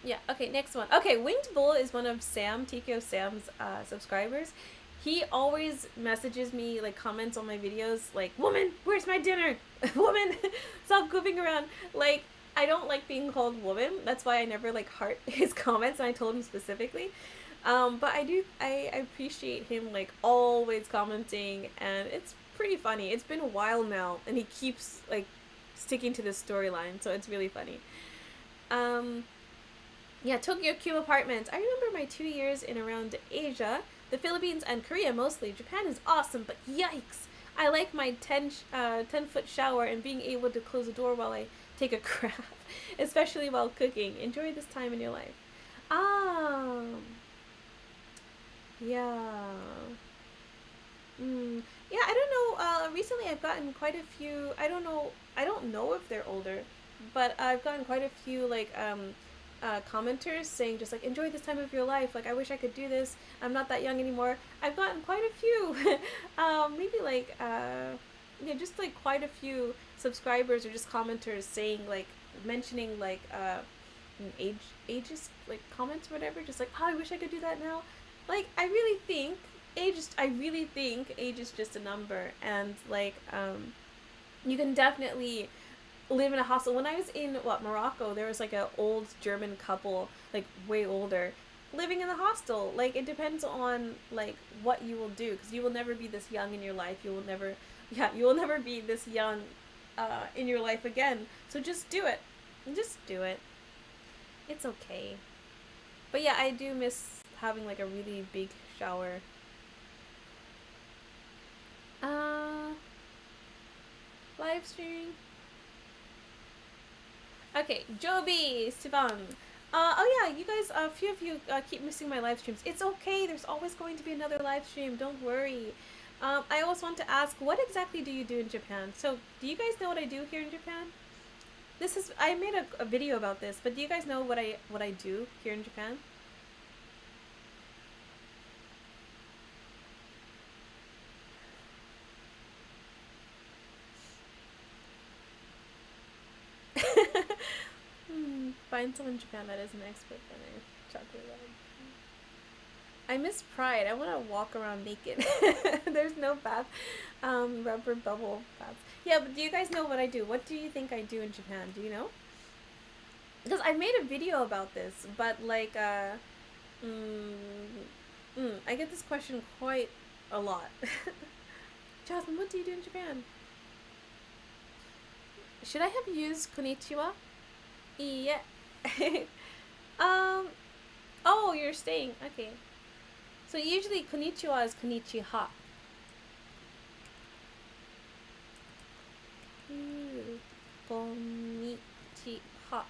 Yeah, okay, next one. Okay, Winged Bull is one of Sam's subscribers. He always messages me, like, comments on my videos, like, woman, where's my dinner? Woman, stop goofing around. Like, I don't like being called woman. That's why I never, like, heart his comments, and I told him specifically. But I appreciate him, like, always commenting, and it's pretty funny. It's been a while now, and he keeps, like, sticking to this storyline, so it's really funny. Yeah, Tokyo Cube Apartments. I remember my 2 years in around Asia, the Philippines and Korea mostly. Japan is awesome, but yikes! I like my 10-foot shower and being able to close the door while I take a crap, especially while cooking. Enjoy this time in your life. Yeah. Yeah, I don't know. Recently I've gotten quite a few. I don't know if they're older, but I've gotten quite a few, like, commenters saying just like, enjoy this time of your life, like, I wish I could do this, I'm not that young anymore. I've gotten quite a few maybe like yeah, just like quite a few subscribers or just commenters saying, like, mentioning, like, ages, like, comments or whatever, just like, oh, I wish I could do that now. Like, I really think age is just a number, and like, you can definitely live in a hostel. When I was in Morocco, there was like an old German couple, like way older, living in the hostel. Like, it depends on, like, what you will do, because you will never be this young in your life. You will never be this young in your life again. So just do it. It's okay. But yeah, I do miss having, like, a really big shower. Live stream. Okay, Joby, Sivan. Oh yeah, you guys, a few of you keep missing my live streams. It's okay, there's always going to be another live stream, don't worry. I always want to ask, what exactly do you do in Japan? So, do you guys know what I do here in Japan? I made a video about this, but do you guys know what I do here in Japan? Find someone in Japan that is an expert planner. Chocolate love. I miss Pride. I want to walk around naked. There's no bath, rubber bubble baths. Yeah, but do you guys know what I do? What do you think I do in Japan? Do you know? Because I made a video about this, but like, I get this question quite a lot. Jasmine, what do you do in Japan? Should I have used konnichiwa? Yeah. Oh, you're staying. Okay. So usually konnichiwa is konnichiha. Konnichiha.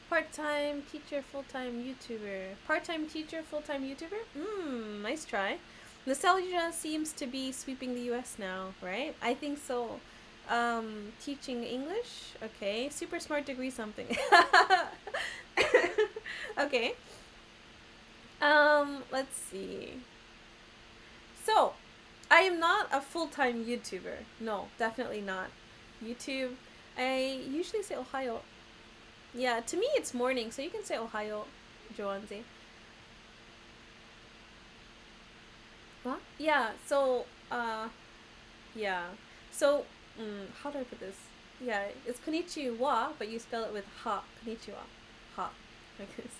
Part-time teacher, full-time YouTuber. Part-time teacher, full-time YouTuber? Nice try. Nostalgia seems to be sweeping the US now, right? I think so. Teaching English? Okay. Super smart degree something. Okay. Let's see. So, I am not a full-time YouTuber. No, definitely not. YouTube, I usually say Ohio. Yeah, to me it's morning, so you can say Ohio, Jwyanze. What? Yeah, so, yeah. So, how do I put this? Yeah, it's konnichiwa, but you spell it with ha. Konnichiwa. Ha. Like this.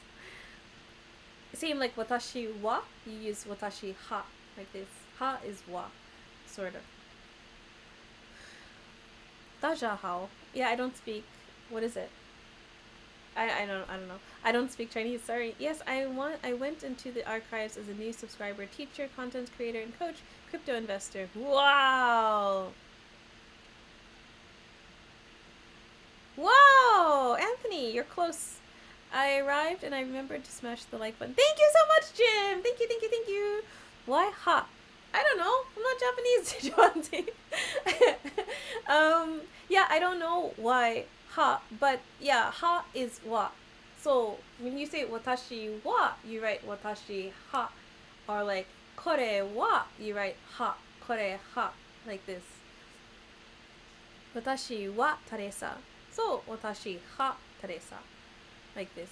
Same like watashi wa, you use watashi ha. Like this. Ha is wa. Sort of. Daja how? Yeah, I don't speak. What is it? I don't know. I don't speak Chinese. Sorry. Yes, I went into the archives as a new subscriber, teacher, content creator, and coach, crypto investor. Wow. Whoa, Anthony, you're close. I arrived and I remembered to smash the like button. Thank you so much, Jim. Thank you, thank you, thank you. Why ha? I don't know. I'm not Japanese, yeah, I don't know why ha, but yeah, ha is wa. So when you say watashi wa, you write watashi ha, or like kore wa, you write ha, kore ha, like this. Watashi wa Teresa. So watashi ha Teresa, like this.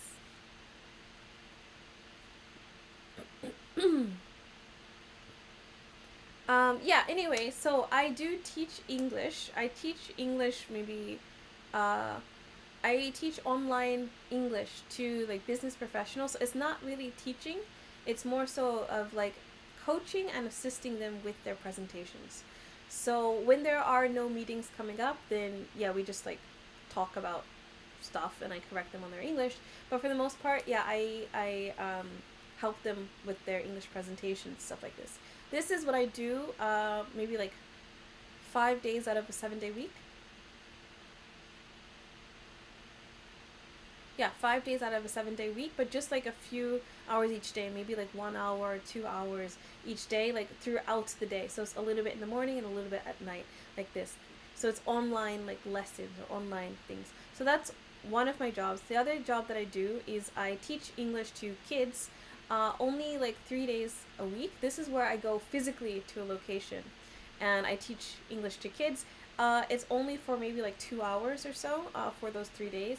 Yeah, anyway, so I do teach English. I teach English maybe, I teach online English to like business professionals. It's not really teaching, it's more so of like coaching and assisting them with their presentations. So when there are no meetings coming up, then yeah, we just like talk about stuff and I correct them on their English. But for the most part, yeah, I help them with their English presentations, stuff like this. This is what I do, maybe like 5 days out of a 7-day week. Yeah, 5 days out of a 7-day week, but just like a few hours each day, maybe like 1 hour, 2 hours each day, like throughout the day. So it's a little bit in the morning and a little bit at night, like this. So it's online like lessons or online things. So that's one of my jobs. The other job that I do is I teach English to kids, only like 3 days a week. This is where I go physically to a location and I teach English to kids. It's only for maybe like 2 hours or so for those 3 days.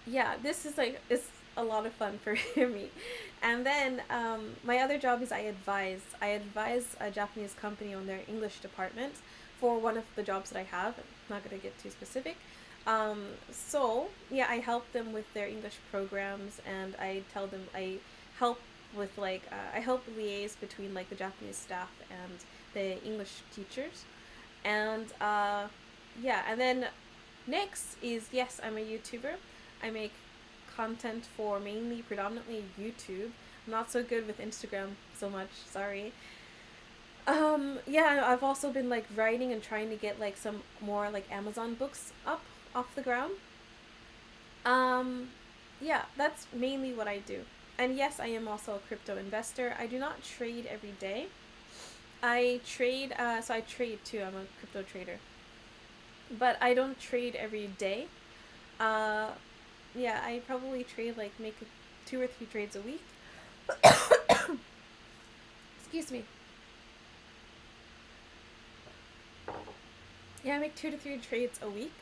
Yeah, this is like, it's a lot of fun for me. And then my other job is I advise a Japanese company on their English department for one of the jobs that I have. I'm not going to get too specific. So yeah, I help them with their English programs and I tell them, I help with like, I help liaise between like the Japanese staff and the English teachers. And yeah, and then next is, yes, I'm a YouTuber. I make content for mainly, predominantly YouTube. I'm not so good with Instagram so much, sorry. Yeah, I've also been like writing and trying to get like some more like Amazon books up off the ground. Yeah, that's mainly what I do. And yes, I am also a crypto investor. I do not trade every day. I trade, so I trade too. I'm a crypto trader. But I don't trade every day. Yeah, I probably trade like make 2 or 3 trades a week. Excuse me. Yeah, I make 2 to 3 trades a week.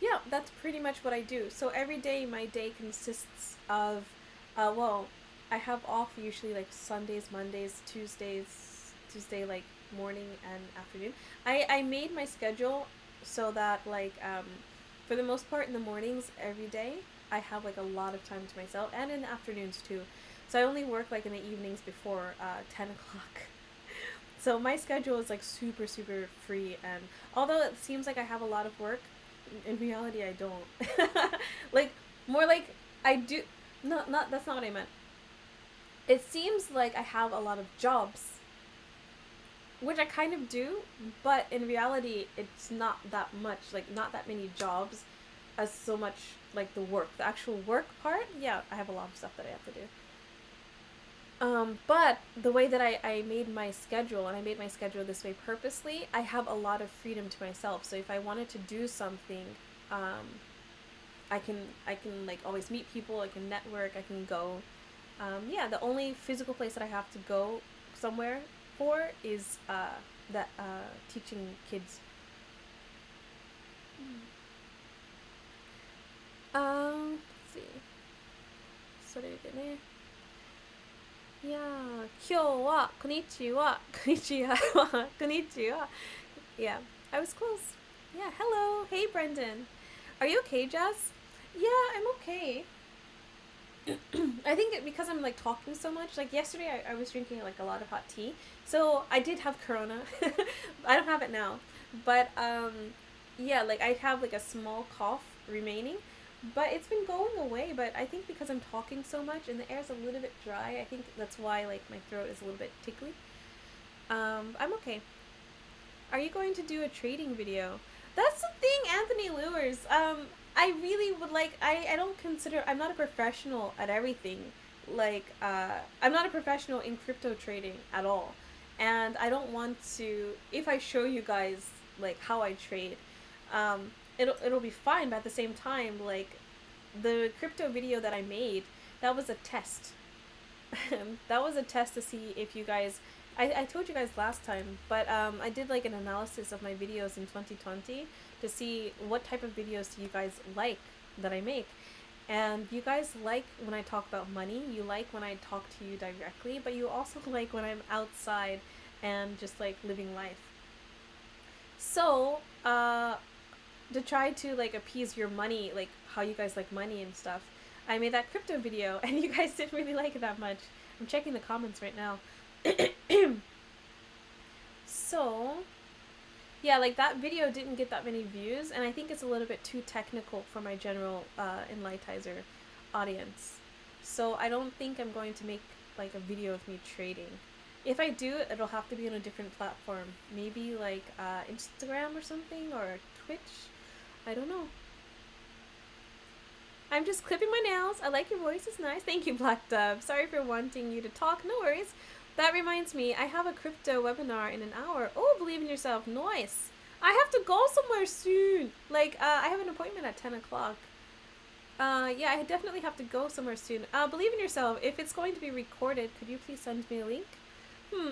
Yeah, that's pretty much what I do. So every day, my day consists of, well, I have off usually like Sundays, Mondays, Tuesday like morning and afternoon. I made my schedule so that like, for the most part in the mornings every day, I have like a lot of time to myself and in the afternoons too. So I only work like in the evenings before 10 o'clock. So my schedule is like super, super free, and although it seems like I have a lot of work, in reality I don't. Like, more like I do, not, that's not what I meant. It seems like I have a lot of jobs, which I kind of do, but in reality it's not that much, like not that many jobs as so much like the work, the actual work part. Yeah, I have a lot of stuff that I have to do. But the way that I made my schedule, and I made my schedule this way purposely, I have a lot of freedom to myself. So if I wanted to do something, I can like always meet people. I can network. I can go. Yeah, the only physical place that I have to go somewhere for is that teaching kids. Let's see. それでね。いやー、今日は、こんにちは、こんにちは、こんにちは. Yeah, I was close. Yeah, hello. Hey, Brendan. Are you okay, Jess? Yeah, I'm okay. I think because I'm like talking so much. Like yesterday, I was drinking like a lot of hot tea, so I did have corona. I don't have it now, but yeah, like I have like a small cough remaining, but it's been going away. But I think because I'm talking so much and the air's a little bit dry, I think that's why like my throat is a little bit tickly. I'm okay. Are you going to do a trading video? That's the thing, Anthony Lures. I really would like, I don't consider, I'm not a professional at everything. Like, I'm not a professional in crypto trading at all. And I don't want to, if I show you guys, like, how I trade, it'll be fine, but at the same time, like, the crypto video that I made, that was a test. That was a test to see if you guys, I told you guys last time, but I did like an analysis of my videos in 2020 to see what type of videos do you guys like that I make. And you guys like when I talk about money, you like when I talk to you directly, but you also like when I'm outside and just like living life. So, to try to like appease your money, like how you guys like money and stuff, I made that crypto video and you guys didn't really like it that much. I'm checking the comments right now. So, yeah, like that video didn't get that many views, and I think it's a little bit too technical for my general Enlightizer audience. So I don't think I'm going to make like a video of me trading. If I do, it'll have to be on a different platform. Maybe like Instagram or something, or Twitch. I don't know. I'm just clipping my nails. I like your voice, it's nice. Thank you, Black Dove. Sorry for wanting you to talk, no worries. That reminds me, I have a crypto webinar in an hour. Oh, believe in yourself, nice. I have to go somewhere soon. Like, I have an appointment at 10 o'clock. Yeah, I definitely have to go somewhere soon. Believe in yourself. If it's going to be recorded, could you please send me a link?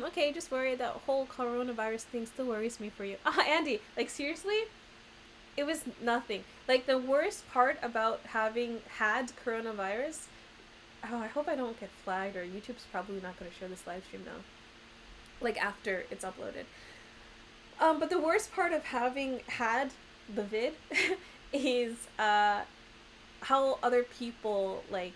Okay, just worried that whole coronavirus thing still worries me for you. Andy, like seriously? It was nothing. Like the worst part about having had coronavirus, oh, I hope I don't get flagged, or YouTube's probably not going to show this live stream now. Like after it's uploaded. But the worst part of having had the vid is how other people like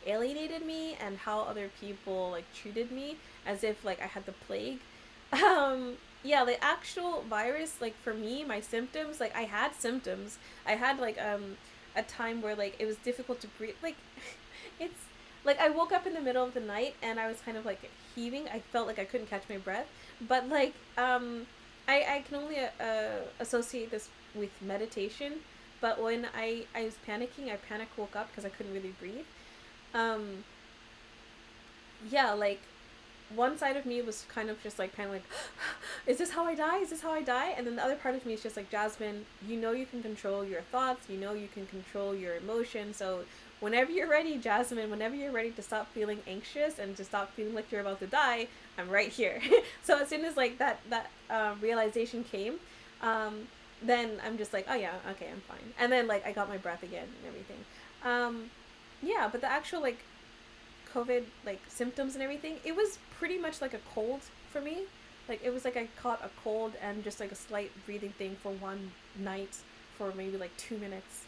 alienated me, and how other people like treated me as if like I had the plague. Yeah, the actual virus, like for me, my symptoms, like I had symptoms. I had like a time where like it was difficult to breathe. Like it's like I woke up in the middle of the night and I was kind of like heaving. I felt like I couldn't catch my breath. But like I can only associate this with meditation. But when I was panicking, I woke up because I couldn't really breathe. Yeah, like one side of me was kind of just like is this how I die? Is this how I die? And then the other part of me is just like, Jasmine, you know you can control your thoughts, you know you can control your emotions, so whenever you're ready, Jasmine, whenever you're ready to stop feeling anxious and to stop feeling like you're about to die, I'm right here. So as soon as like that realization came, then I'm just like, oh yeah, okay, I'm fine. And then like I got my breath again and everything. Yeah, but the actual like COVID like symptoms and everything, it was pretty much like a cold for me. Like it was like I caught a cold and just like a slight breathing thing for one night for maybe like 2 minutes.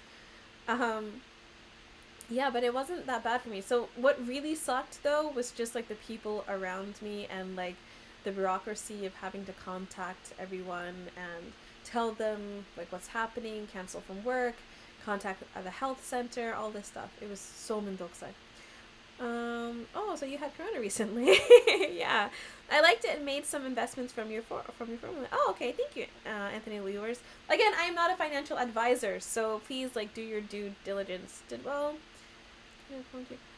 Yeah, but it wasn't that bad for me. So what really sucked though was just like the people around me and like the bureaucracy of having to contact everyone and tell them like what's happening, cancel from work, contact the health center, all this stuff. It was so mendokusai. Oh, so you had corona recently. Yeah, I liked it and made some investments from your formula. Oh, okay, thank you, Anthony Lewers. Again, I am not a financial advisor, so please like do your due diligence.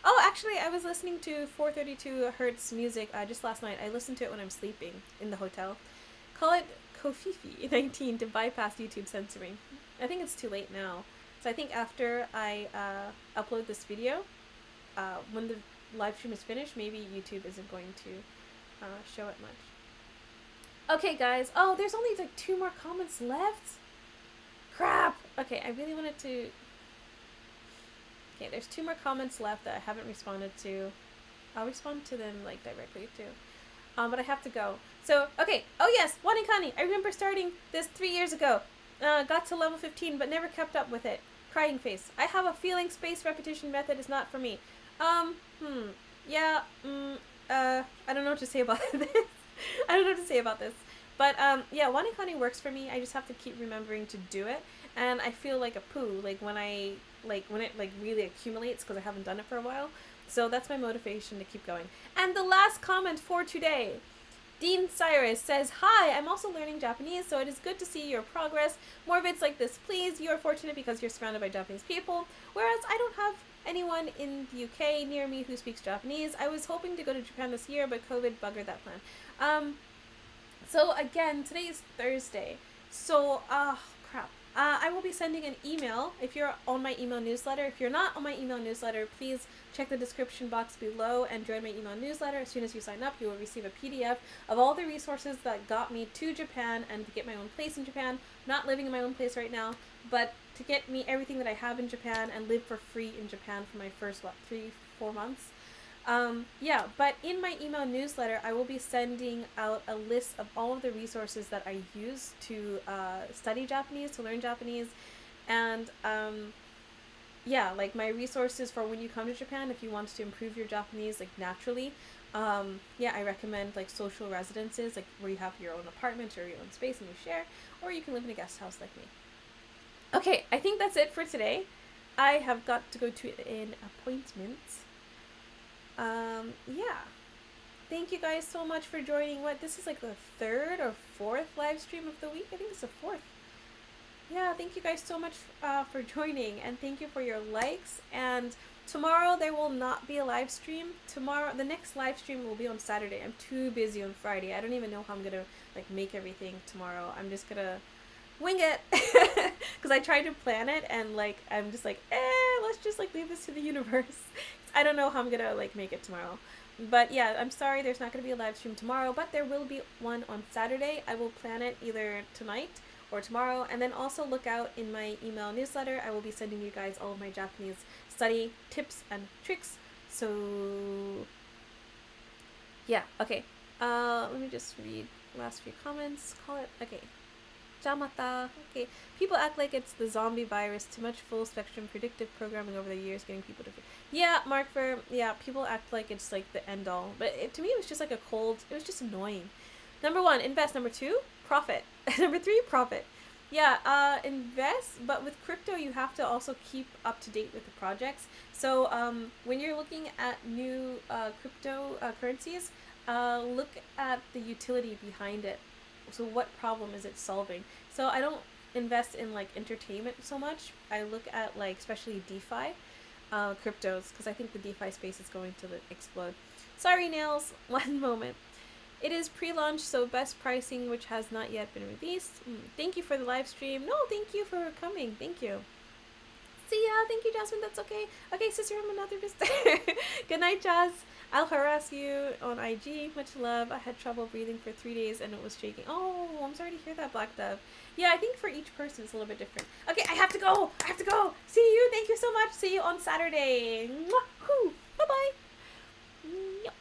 Oh, actually, I was listening to 432 Hertz music just last night. I listened to it when I'm sleeping in the hotel. Call it Kofifi 19 to bypass YouTube censoring. I think it's too late now. So I think after I upload this video, when the live stream is finished, maybe YouTube isn't going to show it much. Okay, guys. Oh, there's only like 2 more comments left. Crap. Okay, I really wanted to... Okay, there's 2 more comments left that I haven't responded to. I'll respond to them like directly too. But I have to go. So, okay. Oh yes, Wanikani. I remember starting this 3 years ago. Got to level 15, but never kept up with it. Crying face. I have a feeling space repetition method is not for me. Yeah, I don't know what to say about this. I don't know what to say about this. But, yeah, Wanikani works for me. I just have to keep remembering to do it. And I feel like a poo, like, when it, really accumulates, because I haven't done it for a while. So that's my motivation to keep going. And the last comment for today. Dean Cyrus says, "Hi, I'm also learning Japanese, so it is good to see your progress. More vids like this, please. You are fortunate because you're surrounded by Japanese people, whereas I don't have anyone in the UK near me who speaks Japanese. I was hoping to go to Japan this year, but COVID buggered that plan." So again, today is Thursday. So, crap. I will be sending an email if you're on my email newsletter. If you're not on my email newsletter, please check the description box below and join my email newsletter. As soon as you sign up, you will receive a PDF of all the resources that got me to Japan and to get my own place in Japan. I'm not living in my own place right now, but to get me everything that I have in Japan and live for free in Japan for my first, 3-4 months. Yeah, but in my email newsletter, I will be sending out a list of all of the resources that I use to study Japanese, to learn Japanese, and yeah, like my resources for when you come to Japan, if you want to improve your Japanese, like naturally. Yeah, I recommend like social residences, like where you have your own apartment or your own space and you share, or you can live in a guest house like me. Okay, I think that's it for today. I have got to go to an appointment. Yeah. Thank you guys so much for joining. This is like the 3rd or 4th live stream of the week? I think it's the 4th. Yeah, thank you guys so much for joining, and thank you for your likes. And tomorrow there will not be a live stream. Tomorrow, the next live stream will be on Saturday. I'm too busy on Friday. I don't even know how I'm gonna like make everything tomorrow. I'm just gonna wing it because I tried to plan it and like I'm just like let's just like leave this to the universe. I don't know how I'm gonna like make it tomorrow, but yeah, I'm sorry there's not gonna be a live stream tomorrow, but there will be one on Saturday. I will plan it either tonight or tomorrow, and then also look out in my email newsletter. I will be sending you guys all of my Japanese study tips and tricks. So yeah, okay, let me just read last few comments. Call it okay. Jamata. Okay. People act like it's the zombie virus. Too much full spectrum predictive programming over the years getting people to... Yeah, Mark Ver. Yeah, people act like it's like the end all. But to me, it was just like a cold... It was just annoying. Number 1, invest. Number 2, profit. Number 3, profit. Yeah, invest. But with crypto, you have to also keep up to date with the projects. So when you're looking at new crypto currencies, look at the utility behind it. So what problem is it solving? So I don't invest in like entertainment so much. I look at like especially DeFi cryptos, because I think the DeFi space is going to explode. Sorry, Nails. One moment. It is pre-launch, so best pricing, which has not yet been released. Thank you for the live stream. No, thank you for coming. Thank you. See ya. Thank you, Jasmine. That's okay. Okay, sister, I'm another visitor. Good night, Jazz. I'll harass you on IG. Much love. I had trouble breathing for 3 days and it was shaking. Oh, I'm sorry to hear that, Black Dove. Yeah, I think for each person it's a little bit different. Okay, I have to go. I have to go. See you. Thank you so much. See you on Saturday. Bye-bye. Yep.